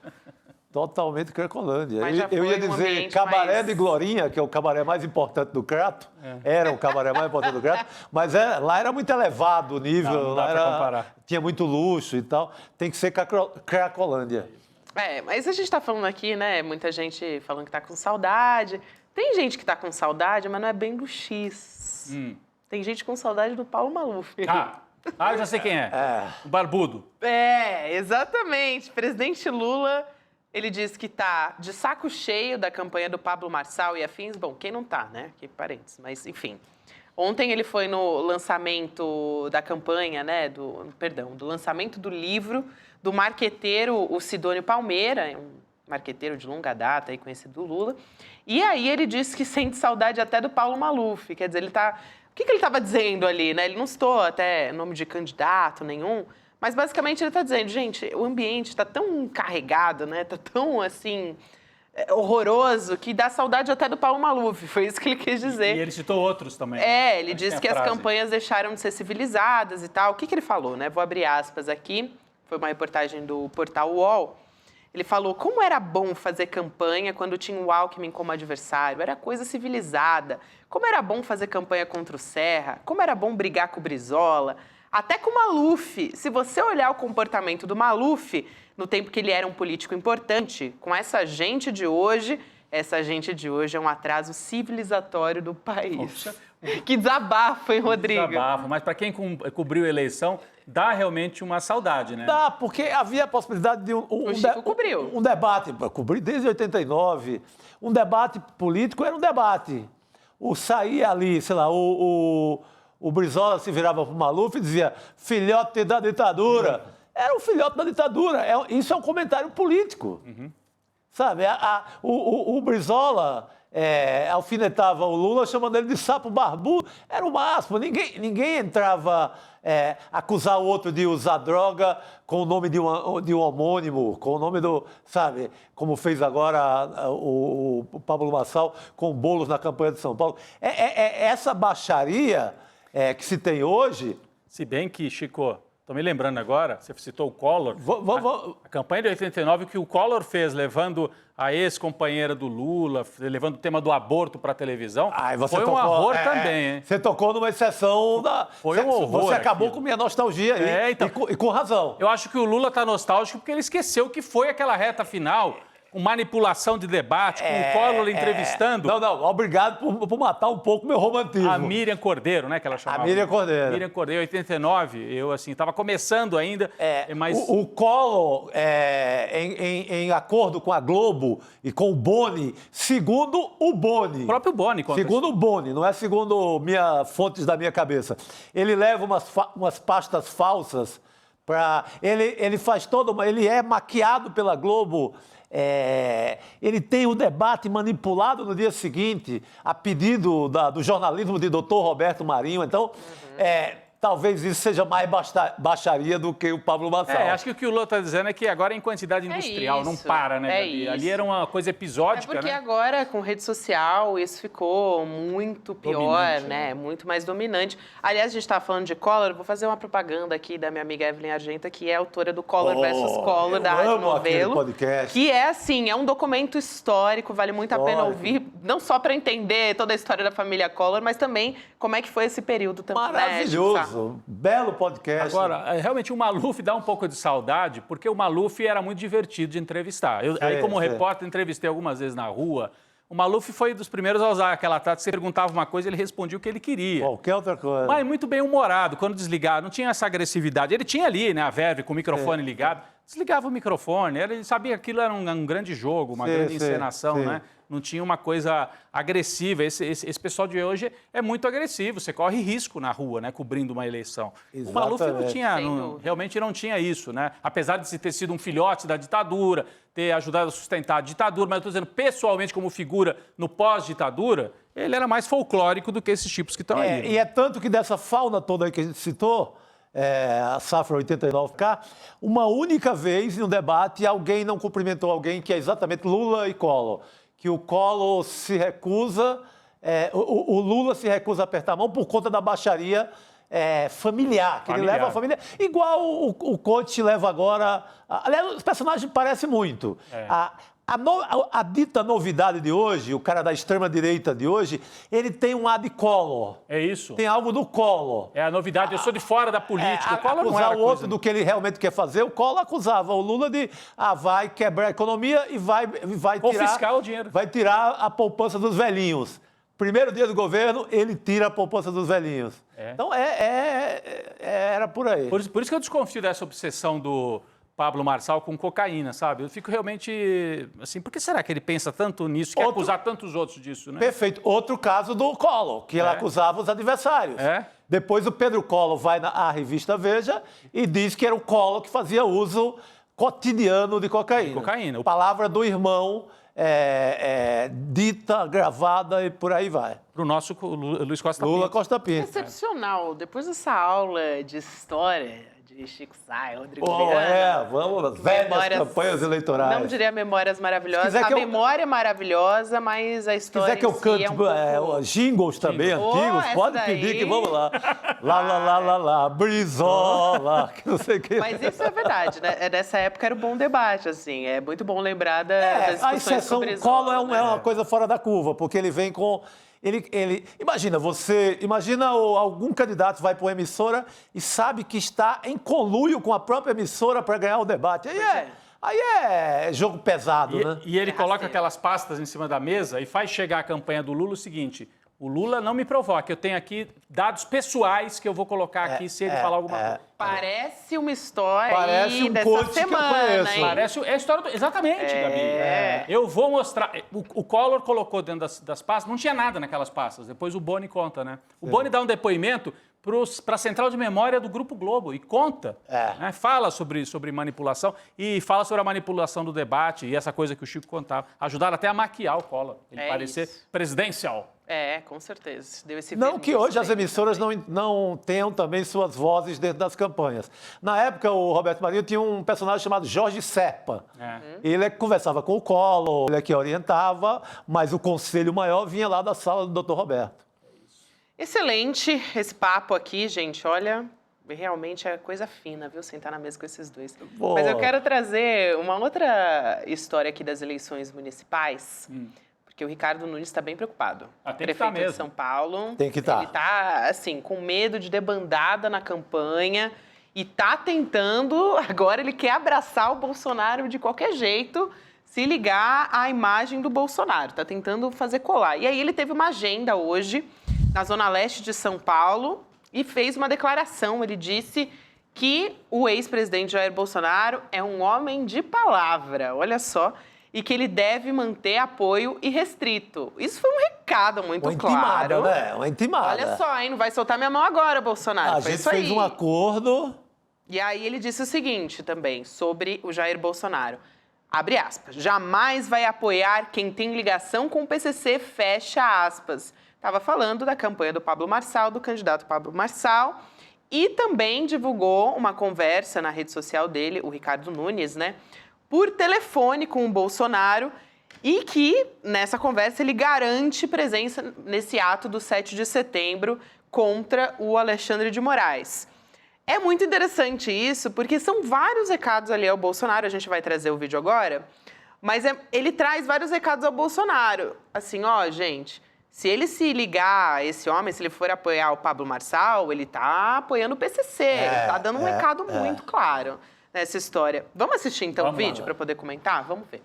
Totalmente Cracolândia. Mas já Eu ia foi um dizer ambiente Cabaré mais- de Glorinha, que é o cabaré mais importante do Crato. Era o cabaré mais importante do Crato. Mas lá era muito elevado o nível. Não dá lá pra comparar. tinha muito luxo e tal. Tem que ser Cracolândia. Mas a gente tá falando aqui, né? Muita gente falando que tá com saudade. Tem gente que tá com saudade, mas não é bem do X. Tem gente com saudade do Paulo Maluf. Eu já sei quem é. O Barbudo. Exatamente. Presidente Lula, ele diz que tá de saco cheio da campanha do Pablo Marçal e afins. Bom, quem não tá, né? Que parentes, mas enfim. Ontem ele foi no lançamento da campanha, né? Do lançamento do livro do marqueteiro, o Sidônio Palmeira, um marqueteiro de longa data, aí, conhecido do Lula. E aí ele disse que sente saudade até do Paulo Maluf. Quer dizer, ele tá... O que ele estava dizendo ali, né? Ele não citou até nome de candidato nenhum, mas basicamente ele está dizendo, gente, o ambiente está tão carregado, né? Está tão, assim, horroroso que dá saudade até do Paulo Maluf. Foi isso que ele quis dizer. E ele citou outros também. Ele disse que as campanhas deixaram de ser civilizadas e tal. O que ele falou, né? Vou abrir aspas aqui. Foi uma reportagem do portal UOL. Ele falou, como era bom fazer campanha quando tinha o Alckmin como adversário, era coisa civilizada. Como era bom fazer campanha contra o Serra, como era bom brigar com o Brizola, até com o Maluf. Se você olhar o comportamento do Maluf, no tempo que ele era um político importante, com essa gente de hoje é um atraso civilizatório do país. Nossa. Que desabafo, hein, Rodrigo? Desabafo, mas para quem cobriu a eleição, dá realmente uma saudade, né? Dá, porque havia a possibilidade de O Chico cobriu. um debate, cobri desde 89, um debate político era um debate. Saía ali, sei lá, o Brizola se virava para o Maluf e dizia filhote da ditadura. Era um filhote da ditadura. Isso é um comentário político. Sabe, o Brizola alfinetava o Lula chamando ele de sapo barbudo. Era o máximo. Ninguém entrava acusar o outro de usar droga com o nome de um homônimo, com o nome do, sabe, como fez agora o Pablo Marçal com bolos na campanha de São Paulo. Essa baixaria que se tem hoje... Se bem que, Chico... Estou me lembrando agora, você citou o Collor. A campanha de 89 que o Collor fez, levando a ex-companheira do Lula, levando o tema do aborto para a televisão, foi um horror também, hein? Você tocou numa exceção da... Foi um horror. Você acabou aquilo. com minha nostalgia aí, então, e com razão. Eu acho que o Lula está nostálgico porque ele esqueceu que foi aquela reta final, com manipulação de debate, com o Collor entrevistando... Não, obrigado por matar um pouco meu romantismo. A Miriam Cordeiro, né, que ela chamava. A Miriam Cordeiro. Miriam Cordeiro, 89, eu, assim, estava começando ainda, mas... O Collor, em acordo com a Globo e com o Boni, segundo o Boni... O próprio Boni conta Segundo o Boni, não é segundo fontes da minha cabeça. Ele leva umas pastas falsas para... Ele faz ele é maquiado pela Globo... ele tem o debate manipulado no dia seguinte, a pedido do jornalismo de Dr. Roberto Marinho. Então, talvez isso seja mais baixaria do que o Pablo Marçal. Acho que o Lula está dizendo é que agora é em quantidade industrial, não para, né, Gabi? Ali era uma coisa episódica, porque né? agora, com rede social, isso ficou muito pior, dominante, né? Muito mais dominante. Aliás, a gente estava falando de Collor, vou fazer uma propaganda aqui da minha amiga Evelyn Argenta, que é autora do Collor versus Collor, da Rádio Novelo. Que é um documento histórico, vale muito a pena ouvir, não só para entender toda a história da família Collor, mas também como é que foi esse período também. Maravilhoso. Belo podcast. Agora, realmente o Maluf dá um pouco de saudade, porque o Maluf era muito divertido de entrevistar. Aí, como repórter, entrevistei algumas vezes na rua. O Maluf foi dos primeiros a usar aquela tática, você perguntava uma coisa, ele respondia o que ele queria. Qualquer outra coisa. Mas muito bem humorado, quando desligava, não tinha essa agressividade. Ele tinha ali, né, a verve com o microfone ligado, desligava o microfone, ele sabia que aquilo era um grande jogo, uma grande encenação, né? Não tinha uma coisa agressiva. Esse pessoal de hoje é muito agressivo, você corre risco na rua, né, cobrindo uma eleição. Exatamente. O Maluf não tinha, realmente não tinha isso, né? Apesar de ter sido um filhote da ditadura, ter ajudado a sustentar a ditadura, mas eu estou dizendo, pessoalmente, como figura no pós-ditadura, ele era mais folclórico do que esses tipos que estão aí. Né? E é tanto que dessa fauna toda aí que a gente citou, a Safra 89K, uma única vez em um debate, alguém não cumprimentou alguém, que é exatamente Lula e Collor. Que o Collor se recusa, o Lula se recusa a apertar a mão por conta da baixaria familiar, que ele leva a família. Igual o Coach leva agora. Aliás, os personagens parecem muito. A dita novidade de hoje, o cara da extrema-direita de hoje, ele tem um ar de Collor. É isso. Tem algo do Collor. É a novidade, eu sou de fora da política. O Collor não era acusar o outro do que ele realmente quer fazer, o Collor acusava o Lula de vai quebrar a economia e vai tirar... Confiscar o dinheiro. Vai tirar a poupança dos velhinhos. Primeiro dia do governo, ele tira a poupança dos velhinhos. Então, era por aí. Por isso que eu desconfio dessa obsessão do Pablo Marçal com cocaína, sabe? Eu fico realmente assim, por que será que ele pensa tanto nisso, quer acusar tantos outros disso, né? Perfeito. Outro caso do Collor, que ele acusava os adversários. Depois o Pedro Collor vai à revista Veja e diz que era o Collor que fazia uso cotidiano de cocaína. Palavra do irmão, dita, gravada e por aí vai. Para o nosso Luiz Costa Pinto. Lula Costa Pinto. Excepcional. Depois dessa aula de história de Chico Sá, Rodrigo Oh, Viana. vamos, velhas campanhas eleitorais. Não diria memórias maravilhosas. quiser A que eu- memória é maravilhosa, mas a Se história quiser que eu em si cante é um pouco... jingles também antigos, essa pode daí. pedir que vamos lá. Lá, Brizola, que não sei o que. Mas isso é verdade, né? Nessa época era um bom debate, assim. É muito bom lembrar das a discussões exceção sobre Collor Brizola, é uma coisa fora da curva, porque ele vem com... Imagina algum candidato vai para uma emissora e sabe que está em conluio com a própria emissora para ganhar o debate. Aí é jogo pesado, né? E ele coloca rasteiro. aquelas pastas em cima da mesa e faz chegar a campanha do Lula o seguinte: o Lula não me provoca, eu tenho aqui dados pessoais que eu vou colocar aqui se ele falar alguma coisa. Parece uma história Parece aí um dessa coach que eu semana, conheço. hein? Parece é a história do... Exatamente, Gabi. Eu vou mostrar. O Collor colocou dentro das pastas, não tinha nada naquelas pastas. Depois o Boni conta, né? O Boni dá um depoimento para a central de memória do Grupo Globo e conta. Né? Fala sobre manipulação e fala sobre a manipulação do debate e essa coisa que o Chico contava. Ajudaram até a maquiar o Collor, ele parecer isso. presidencial. Com certeza. Deu esse Não que verniz hoje as aí. emissoras não tenham também suas vozes dentro das campanhas. Na época, o Roberto Marinho tinha um personagem chamado Jorge Serpa. Ele é que conversava com o Collor, ele é que orientava, mas o conselho maior vinha lá da sala do Dr. Roberto. Excelente esse papo aqui, gente. Olha, realmente é coisa fina, viu? Sentar na mesa com esses dois. Boa. Mas eu quero trazer uma outra história aqui das eleições municipais. Porque o Ricardo Nunes está bem preocupado. Tem que Prefeito tá de mesmo. São Paulo. Tem que tá. Ele está, assim, com medo de debandada na campanha e tá tentando, agora ele quer abraçar o Bolsonaro de qualquer jeito, se ligar à imagem do Bolsonaro. Tá tentando fazer colar. E aí ele teve uma agenda hoje na Zona Leste de São Paulo e fez uma declaração. Ele disse que o ex-presidente Jair Bolsonaro é um homem de palavra. Olha só. E que ele deve manter apoio irrestrito. Isso foi um recado muito Uma intimada, claro. né? Uma intimada. Olha só, hein? Não vai soltar minha mão agora, Bolsonaro. A Foi gente isso fez aí. um acordo. E aí ele disse o seguinte também, sobre o Jair Bolsonaro. Abre aspas. Jamais vai apoiar quem tem ligação com o PCC, fecha aspas. Estava falando da campanha do Pablo Marçal, do candidato Pablo Marçal. E também divulgou uma conversa na rede social dele, o Ricardo Nunes, né? Por telefone com o Bolsonaro e que, nessa conversa, ele garante presença nesse ato do 7 de setembro contra o Alexandre de Moraes. É muito interessante isso, porque são vários recados ali ao Bolsonaro, a gente vai trazer o vídeo agora, mas ele traz vários recados ao Bolsonaro. Assim, ó, gente, se ele se ligar a esse homem, se ele for apoiar o Pablo Marçal, ele tá apoiando o PCC, ele tá dando um recado muito claro nessa história. Vamos assistir então o vídeo para poder comentar? Vamos ver.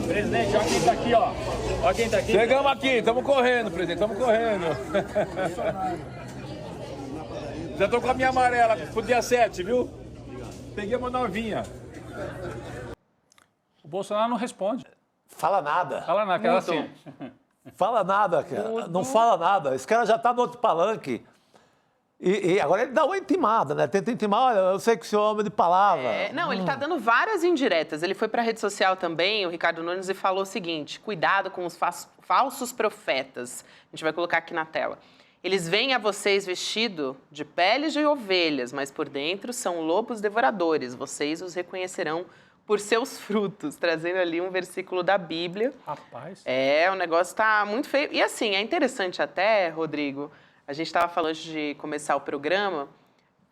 Presidente, olha quem tá aqui, ó. Olha quem tá aqui. Chegamos aqui, estamos correndo, presidente, estamos correndo. Já tô com a minha amarela pro dia 7, viu? Peguei uma novinha. O Bolsonaro não responde. Fala nada. Fala naquela assim. Fala nada, cara. Não fala nada. Esse cara já tá no outro palanque. E agora ele dá uma intimada, né? Tenta intimar, olha, eu sei que o senhor é homem de palavra. Não, ele tá dando várias indiretas. Ele foi pra rede social também, o Ricardo Nunes, e falou o seguinte: cuidado com os falsos profetas. A gente vai colocar aqui na tela. Eles vêm a vocês vestido de peles de ovelhas, mas por dentro são lobos devoradores. Vocês os reconhecerão por seus frutos, trazendo ali um versículo da Bíblia. Rapaz. O negócio tá muito feio. E assim, é interessante até, Rodrigo, a gente estava falando antes de começar o programa,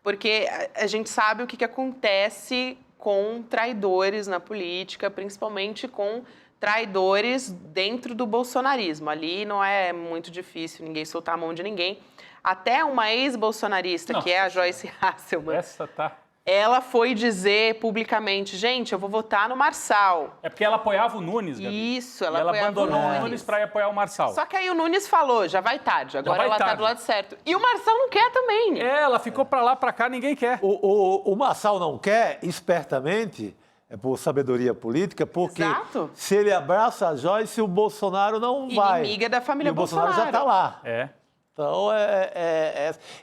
porque a gente sabe o que acontece com traidores na política, principalmente com traidores dentro do bolsonarismo. Ali não é muito difícil ninguém soltar a mão de ninguém. Até uma ex-bolsonarista, que é a Joyce Hasselman, Essa tá... ela foi dizer publicamente, gente, eu vou votar no Marçal. É porque ela apoiava o Nunes, Gabi. Isso, ela E ela apoiava o abandonou o Nunes. Nunes para ir apoiar o Marçal. Só que aí o Nunes falou, já vai tarde, agora vai ela tá tarde. do lado certo. E o Marçal não quer também. Ela ficou para lá, para cá, ninguém quer. O Marçal não quer, espertamente, por sabedoria política, porque Exato. se ele abraça a Joyce, o Bolsonaro não vai. Inimiga da família e o Bolsonaro já está lá. É. Então,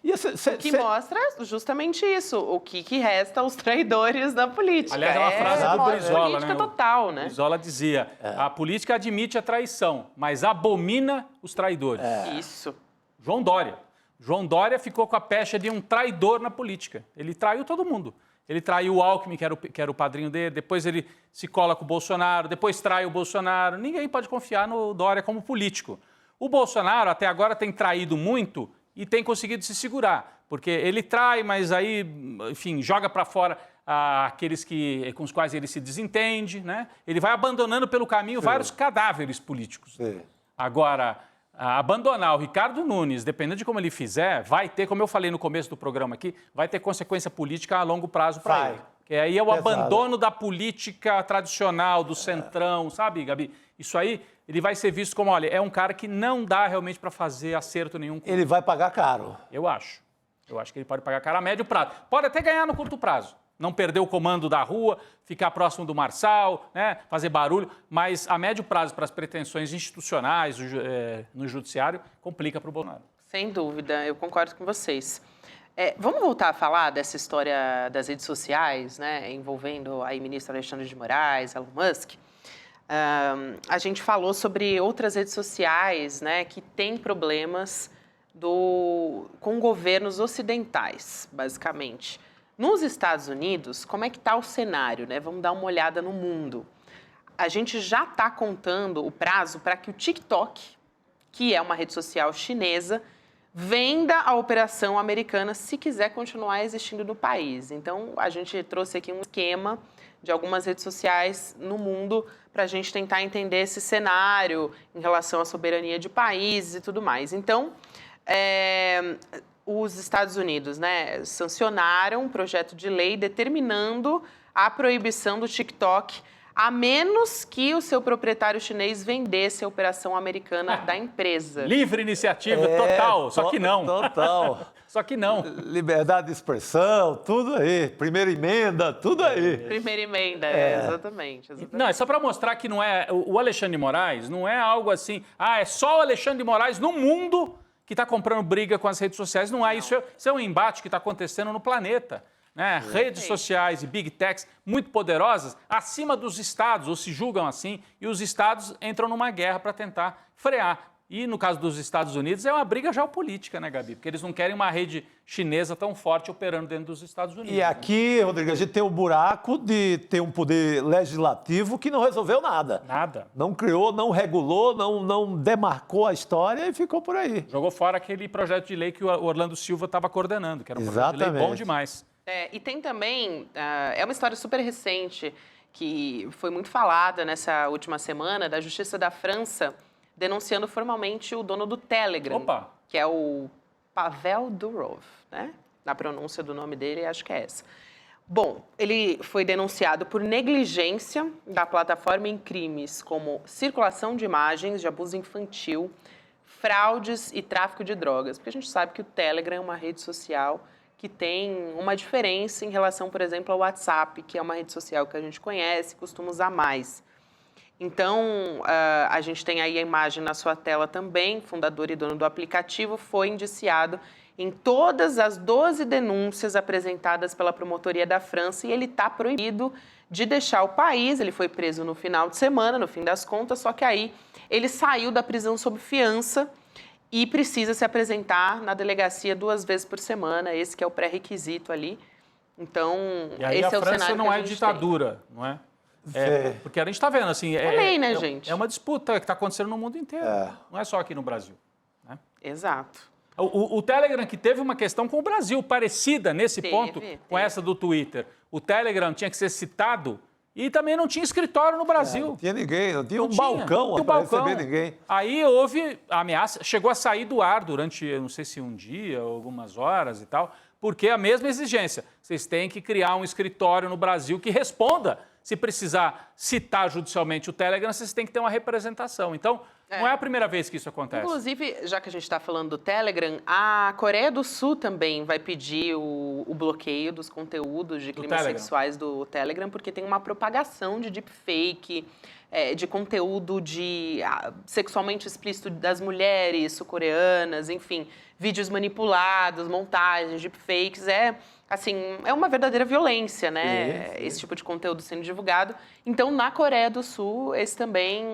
E O que mostra justamente isso, o que resta aos traidores da política. Aliás, é uma frase do Brizola, política né? total, né? Brizola dizia, a política admite a traição, mas abomina os traidores. Isso. João Dória. João Dória ficou com a pecha de um traidor na política. Ele traiu todo mundo. Ele traiu o Alckmin, que era o padrinho dele, depois ele se cola com o Bolsonaro, depois trai o Bolsonaro. Ninguém pode confiar no Dória como político. O Bolsonaro até agora tem traído muito e tem conseguido se segurar, porque ele trai, mas aí, enfim, joga para fora aqueles com os quais ele se desentende, né? Ele vai abandonando pelo caminho vários cadáveres políticos. Sim. Agora, abandonar o Ricardo Nunes, dependendo de como ele fizer, vai ter, como eu falei no começo do programa aqui, vai ter consequência política a longo prazo para ele. Que aí é o abandono da política tradicional, do centrão, sabe, Gabi? Isso aí, ele vai ser visto como, olha, é um cara que não dá realmente para fazer acerto nenhum. Ele vai pagar caro. Eu acho. Eu acho que ele pode pagar caro a médio prazo. Pode até ganhar no curto prazo. Não perder o comando da rua, ficar próximo do Marçal, né, fazer barulho, mas a médio prazo para as pretensões institucionais no judiciário, complica para o Bolsonaro. Sem dúvida, eu concordo com vocês. Vamos voltar a falar dessa história das redes sociais, né, envolvendo aí o ministro Alexandre de Moraes, Elon Musk. A gente falou sobre outras redes sociais, né, que têm problemas com governos ocidentais, basicamente. Nos Estados Unidos, como é que está o cenário, né? Vamos dar uma olhada no mundo. A gente já está contando o prazo para que o TikTok, que é uma rede social chinesa, venda a operação americana se quiser continuar existindo no país. Então, a gente trouxe aqui um esquema de algumas redes sociais no mundo para a gente tentar entender esse cenário em relação à soberania de países e tudo mais. Então, os Estados Unidos, né, sancionaram um projeto de lei determinando a proibição do TikTok, a menos que o seu proprietário chinês vendesse a operação americana da empresa. Livre iniciativa total, só que não. Total. Só que não. Liberdade de expressão, tudo aí. Primeira emenda, tudo aí. Primeira emenda, exatamente. Não, é só para mostrar que não é o Alexandre de Moraes, não é algo assim, é só o Alexandre de Moraes no mundo que está comprando briga com as redes sociais. Não é isso. Isso é um embate que está acontecendo no planeta. Né? Redes sociais e big techs muito poderosas acima dos estados, ou se julgam assim, e os estados entram numa guerra para tentar frear. E no caso dos Estados Unidos é uma briga geopolítica, né, Gabi? Porque eles não querem uma rede chinesa tão forte operando dentro dos Estados Unidos. E aqui, Rodrigo, a gente tem o buraco de ter um poder legislativo que não resolveu nada. Nada. Não criou, não regulou, não demarcou a história e ficou por aí. Jogou fora aquele projeto de lei que o Orlando Silva estava coordenando, que era um projeto de lei bom demais. E tem também, é uma história super recente, que foi muito falada nessa última semana, da Justiça da França, denunciando formalmente o dono do Telegram, que é o Pavel Durov, né? Na pronúncia do nome dele, acho que é essa. Bom, ele foi denunciado por negligência da plataforma em crimes como circulação de imagens de abuso infantil, fraudes e tráfico de drogas. Porque a gente sabe que o Telegram é uma rede social que tem uma diferença em relação, por exemplo, ao WhatsApp, que é uma rede social que a gente conhece e costuma usar mais. Então, a gente tem aí a imagem na sua tela também, fundador e dono do aplicativo, foi indiciado em todas as 12 denúncias apresentadas pela Promotoria da França e ele está proibido de deixar o país. Ele foi preso no final de semana, no fim das contas, só que aí ele saiu da prisão sob fiança e precisa se apresentar na delegacia 2 vezes por semana, esse que é o pré-requisito ali. Então, e aí esse é o cenário que a gente tem. a França não é ditadura, não é? Porque a gente está vendo, assim... É lei, né, gente? É uma disputa que está acontecendo no mundo inteiro. Não é só aqui no Brasil. Né? Exato. O Telegram, que teve uma questão com o Brasil, parecida nesse ponto com essa do Twitter. O Telegram tinha que ser citado e também não tinha escritório no Brasil. Não tinha ninguém, não tinha um balcão para receber ninguém. Aí houve ameaça, chegou a sair do ar durante, eu não sei se um dia, algumas horas e tal, porque a mesma exigência. Vocês têm que criar um escritório no Brasil que responda. Se precisar citar judicialmente o Telegram, vocês têm que ter uma representação. Então, não é a primeira vez que isso acontece. Inclusive, já que a gente está falando do Telegram, a Coreia do Sul também vai pedir o bloqueio dos conteúdos de crimes sexuais do Telegram, porque tem uma propagação de deepfake, de conteúdo sexualmente explícito das mulheres sul-coreanas, enfim, vídeos manipulados, montagens, deepfakes, é uma verdadeira violência, né? Esse tipo de conteúdo sendo divulgado. Então, na Coreia do Sul, esse também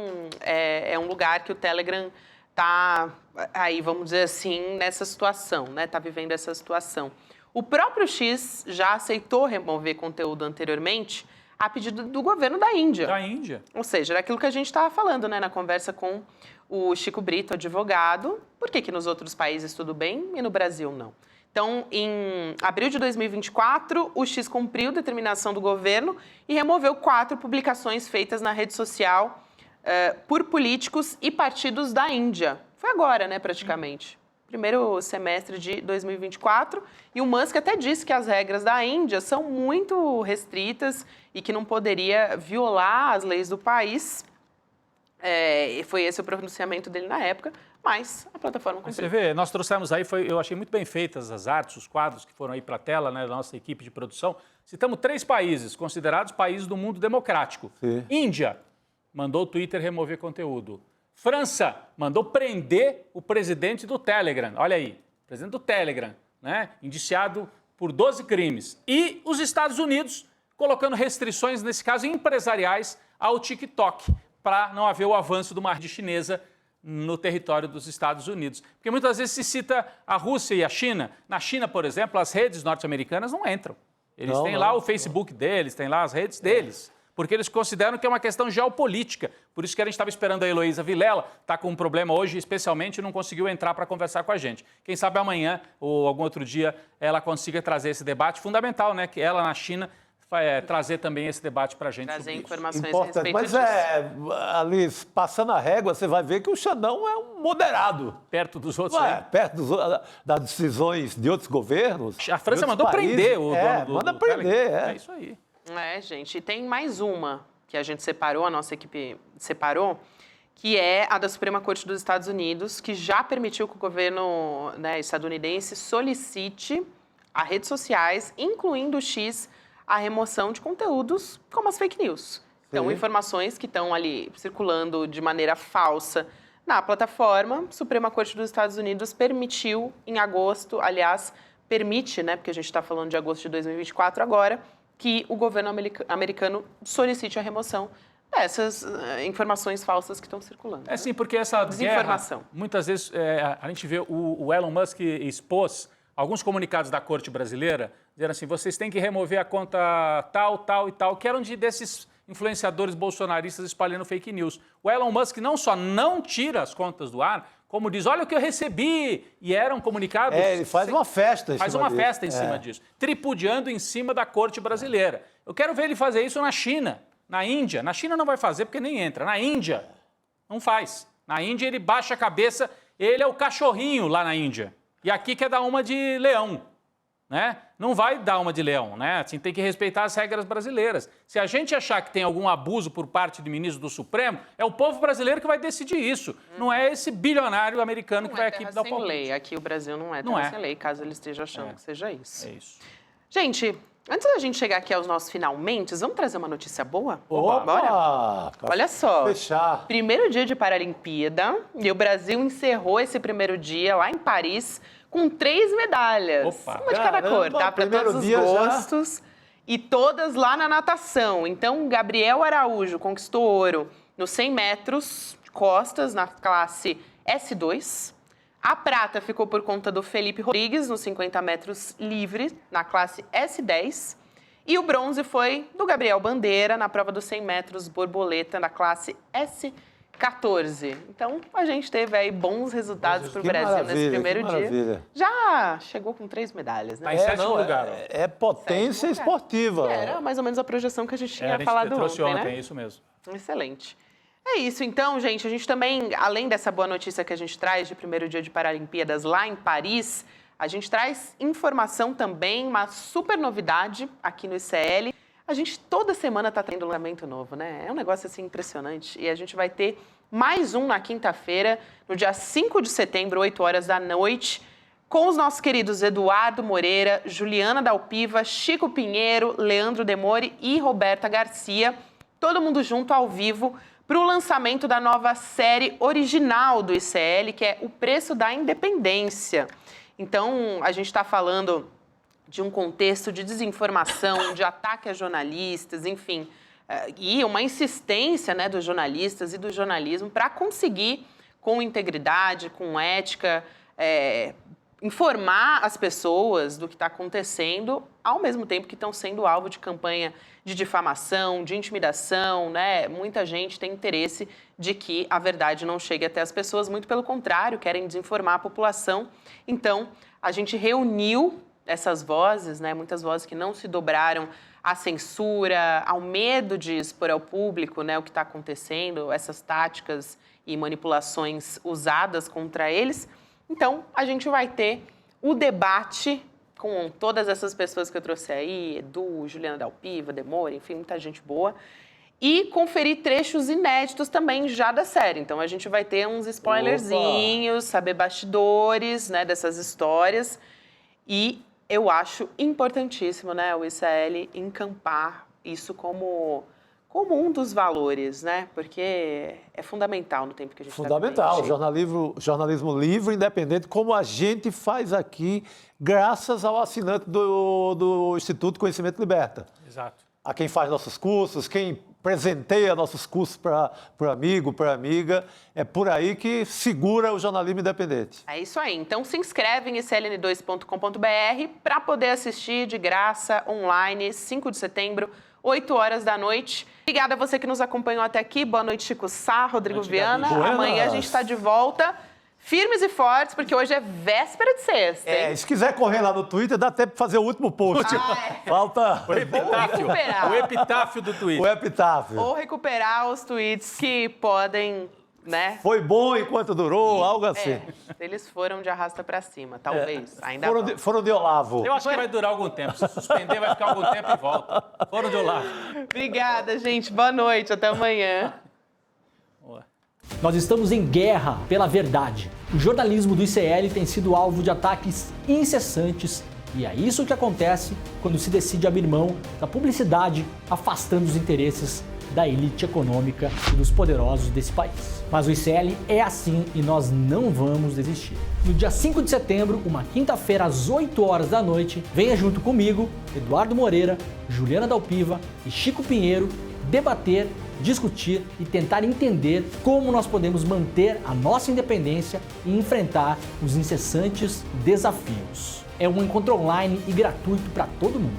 é um lugar que o Telegram tá aí, vamos dizer assim, nessa situação, né? Tá vivendo essa situação. O próprio X já aceitou remover conteúdo anteriormente a pedido do governo da Índia. Da Índia. Ou seja, era aquilo que a gente estava falando, né, na conversa com o Chico Brito, advogado. Por que nos outros países tudo bem e no Brasil não? Então, em abril de 2024, o X cumpriu determinação do governo e removeu 4 publicações feitas na rede social por políticos e partidos da Índia. Foi agora, né, praticamente. Primeiro semestre de 2024, e o Musk até disse que as regras da Índia são muito restritas e que não poderia violar as leis do país. Foi esse o pronunciamento dele na época, mas a plataforma cumpriu. Você vê, nós trouxemos aí, eu achei muito bem feitas as artes, os quadros que foram aí para a tela, né, da nossa equipe de produção. Citamos 3 países considerados países do mundo democrático. Sim. Índia mandou o Twitter remover conteúdo. França mandou prender o presidente do Telegram. Olha aí, presidente do Telegram, né? Indiciado por 12 crimes. E os Estados Unidos colocando restrições, nesse caso empresariais, ao TikTok, para não haver o avanço de uma rede chinesa no território dos Estados Unidos. Porque muitas vezes se cita a Rússia e a China. Na China, por exemplo, as redes norte-americanas não entram. Eles têm lá o Facebook deles, têm lá as redes deles. Porque eles consideram que é uma questão geopolítica. Por isso que a gente estava esperando a Heloísa Vilela, está com um problema hoje, especialmente, não conseguiu entrar para conversar com a gente. Quem sabe amanhã ou algum outro dia ela consiga trazer esse debate fundamental, né? Que ela na China trazer também esse debate para a gente. Trazer sobre informações a Importante. respeito Mas disso. Alice, passando a régua, você vai ver que o Xandão é um moderado. perto dos outros. Aí. Perto das decisões de outros governos. A França de mandou outros prender países. o dono do manda do prender, Telegram. É isso aí. Gente, e tem mais uma que a gente separou, a nossa equipe separou, que é a da Suprema Corte dos Estados Unidos, que já permitiu que o governo, né, estadunidense solicite a redes sociais, incluindo o X, a remoção de conteúdos como as fake news. Então, informações que estão ali circulando de maneira falsa na plataforma. A Suprema Corte dos Estados Unidos permitiu em agosto, aliás, permite, né, porque a gente está falando de agosto de 2024 agora, que o governo americano solicite a remoção dessas informações falsas que estão circulando. Sim, porque essa desinformação. Guerra, muitas vezes a gente vê o Elon Musk expôs alguns comunicados da Corte Brasileira, dizendo assim, vocês têm que remover a conta tal, tal e tal, que eram desses influenciadores bolsonaristas espalhando fake news. O Elon Musk não só não tira as contas do ar, como diz, olha o que eu recebi, e eram comunicados... ele faz uma festa em cima disso, tripudiando em cima da Corte Brasileira. Eu quero ver ele fazer isso na China, na Índia. Na China não vai fazer porque nem entra. Na Índia, não faz. Na Índia ele baixa a cabeça, ele é o cachorrinho lá na Índia. E aqui quer dar uma de leão, né? Não vai dar uma de leão, né? Assim, tem que respeitar as regras brasileiras. Se a gente achar que tem algum abuso por parte de ministro do Supremo, é o povo brasileiro que vai decidir isso. Não é esse bilionário americano que vai aqui dar o palpite. Lei. Aqui o Brasil não é terra sem lei, caso ele esteja achando que seja isso. É isso. Gente, antes da gente chegar aqui aos nossos finalmente, vamos trazer uma notícia boa? Opa! Bora? Olha só. Fechar. Primeiro dia de Paralimpíada, e o Brasil encerrou esse primeiro dia lá em Paris com 3 medalhas. Opa. Uma de cada cor, tá? Para todos os gostos. E todas lá na natação. Então, Gabriel Araújo conquistou ouro nos 100 metros de costas, na classe S2. A prata ficou por conta do Felipe Rodrigues, nos 50 metros livre, na classe S10. E o bronze foi do Gabriel Bandeira, na prova dos 100 metros borboleta, na classe S14. Então, a gente teve aí bons resultados para o Brasil nesse primeiro dia. Já chegou com 3 medalhas, né? Está em 7º lugar. É potência esportiva. Era mais ou menos a projeção que a gente tinha a gente falado trouxe ontem, né? É isso mesmo. Excelente. É isso, então, gente. A gente também, além dessa boa notícia que a gente traz de primeiro dia de Paralimpíadas lá em Paris, a gente traz informação também, uma super novidade aqui no ICL. A gente toda semana está tendo um lançamento novo, né? É um negócio assim impressionante. E a gente vai ter mais um na quinta-feira, no dia 5 de setembro, 8 horas da noite, com os nossos queridos Eduardo Moreira, Juliana Dalpiva, Chico Pinheiro, Leandro Demore e Roberta Garcia. Todo mundo junto ao vivo para o lançamento da nova série original do ICL, que é O Preço da Independência. Então, a gente está falando de um contexto de desinformação, de ataque a jornalistas, enfim, e uma insistência, né, dos jornalistas e do jornalismo para conseguir com integridade, com ética, informar as pessoas do que está acontecendo, ao mesmo tempo que estão sendo alvo de campanha de difamação, de intimidação, né? Muita gente tem interesse de que a verdade não chegue até as pessoas, muito pelo contrário, querem desinformar a população. Então, a gente reuniu essas vozes, né? Muitas vozes que não se dobraram à censura, ao medo de expor ao público, né, o que está acontecendo, essas táticas e manipulações usadas contra eles. Então, a gente vai ter o debate com todas essas pessoas que eu trouxe aí, Edu, Juliana Dalpiva, Demore, enfim, muita gente boa, e conferir trechos inéditos também já da série. Então, a gente vai ter uns spoilerzinhos, saber bastidores, né, dessas histórias. E eu acho importantíssimo, né, o ICL encampar isso como um dos valores, né? Porque é fundamental no tempo que a gente está vivendo. Fundamental. Jornalismo livre, independente, como a gente faz aqui, graças ao assinante do Instituto Conhecimento Liberta. Exato. A quem faz nossos cursos, quem presenteia nossos cursos para o amigo, para a amiga. É por aí que segura o jornalismo independente. É isso aí. Então se inscreve em icln2.com.br para poder assistir de graça, online, 5 de setembro, 8 horas da noite. Obrigada a você que nos acompanhou até aqui. Boa noite, Chico Sá, Rodrigo Viana. Amanhã a gente está de volta. Firmes e fortes, porque hoje é véspera de sexta, hein? E se quiser correr lá no Twitter, dá tempo de fazer o último post. Falta... O epitáfio do Twitter. O epitáfio. Ou recuperar os tweets que podem, né? Foi bom enquanto durou, algo assim. Eles foram de arrasta pra cima, talvez. Ainda foram de Olavo. Eu acho que vai durar algum tempo. Se suspender, vai ficar algum tempo e volta. Foram de Olavo. Obrigada, gente. Boa noite. Até amanhã. Nós estamos em guerra pela verdade. O jornalismo do ICL tem sido alvo de ataques incessantes e é isso que acontece quando se decide abrir mão da publicidade, afastando os interesses da elite econômica e dos poderosos desse país. Mas o ICL é assim e nós não vamos desistir. No dia 5 de setembro, uma quinta-feira às 8 horas da noite, venha junto comigo, Eduardo Moreira, Juliana Dalpiva e Chico Pinheiro debater, discutir e tentar entender como nós podemos manter a nossa independência e enfrentar os incessantes desafios. É um encontro online e gratuito para todo mundo.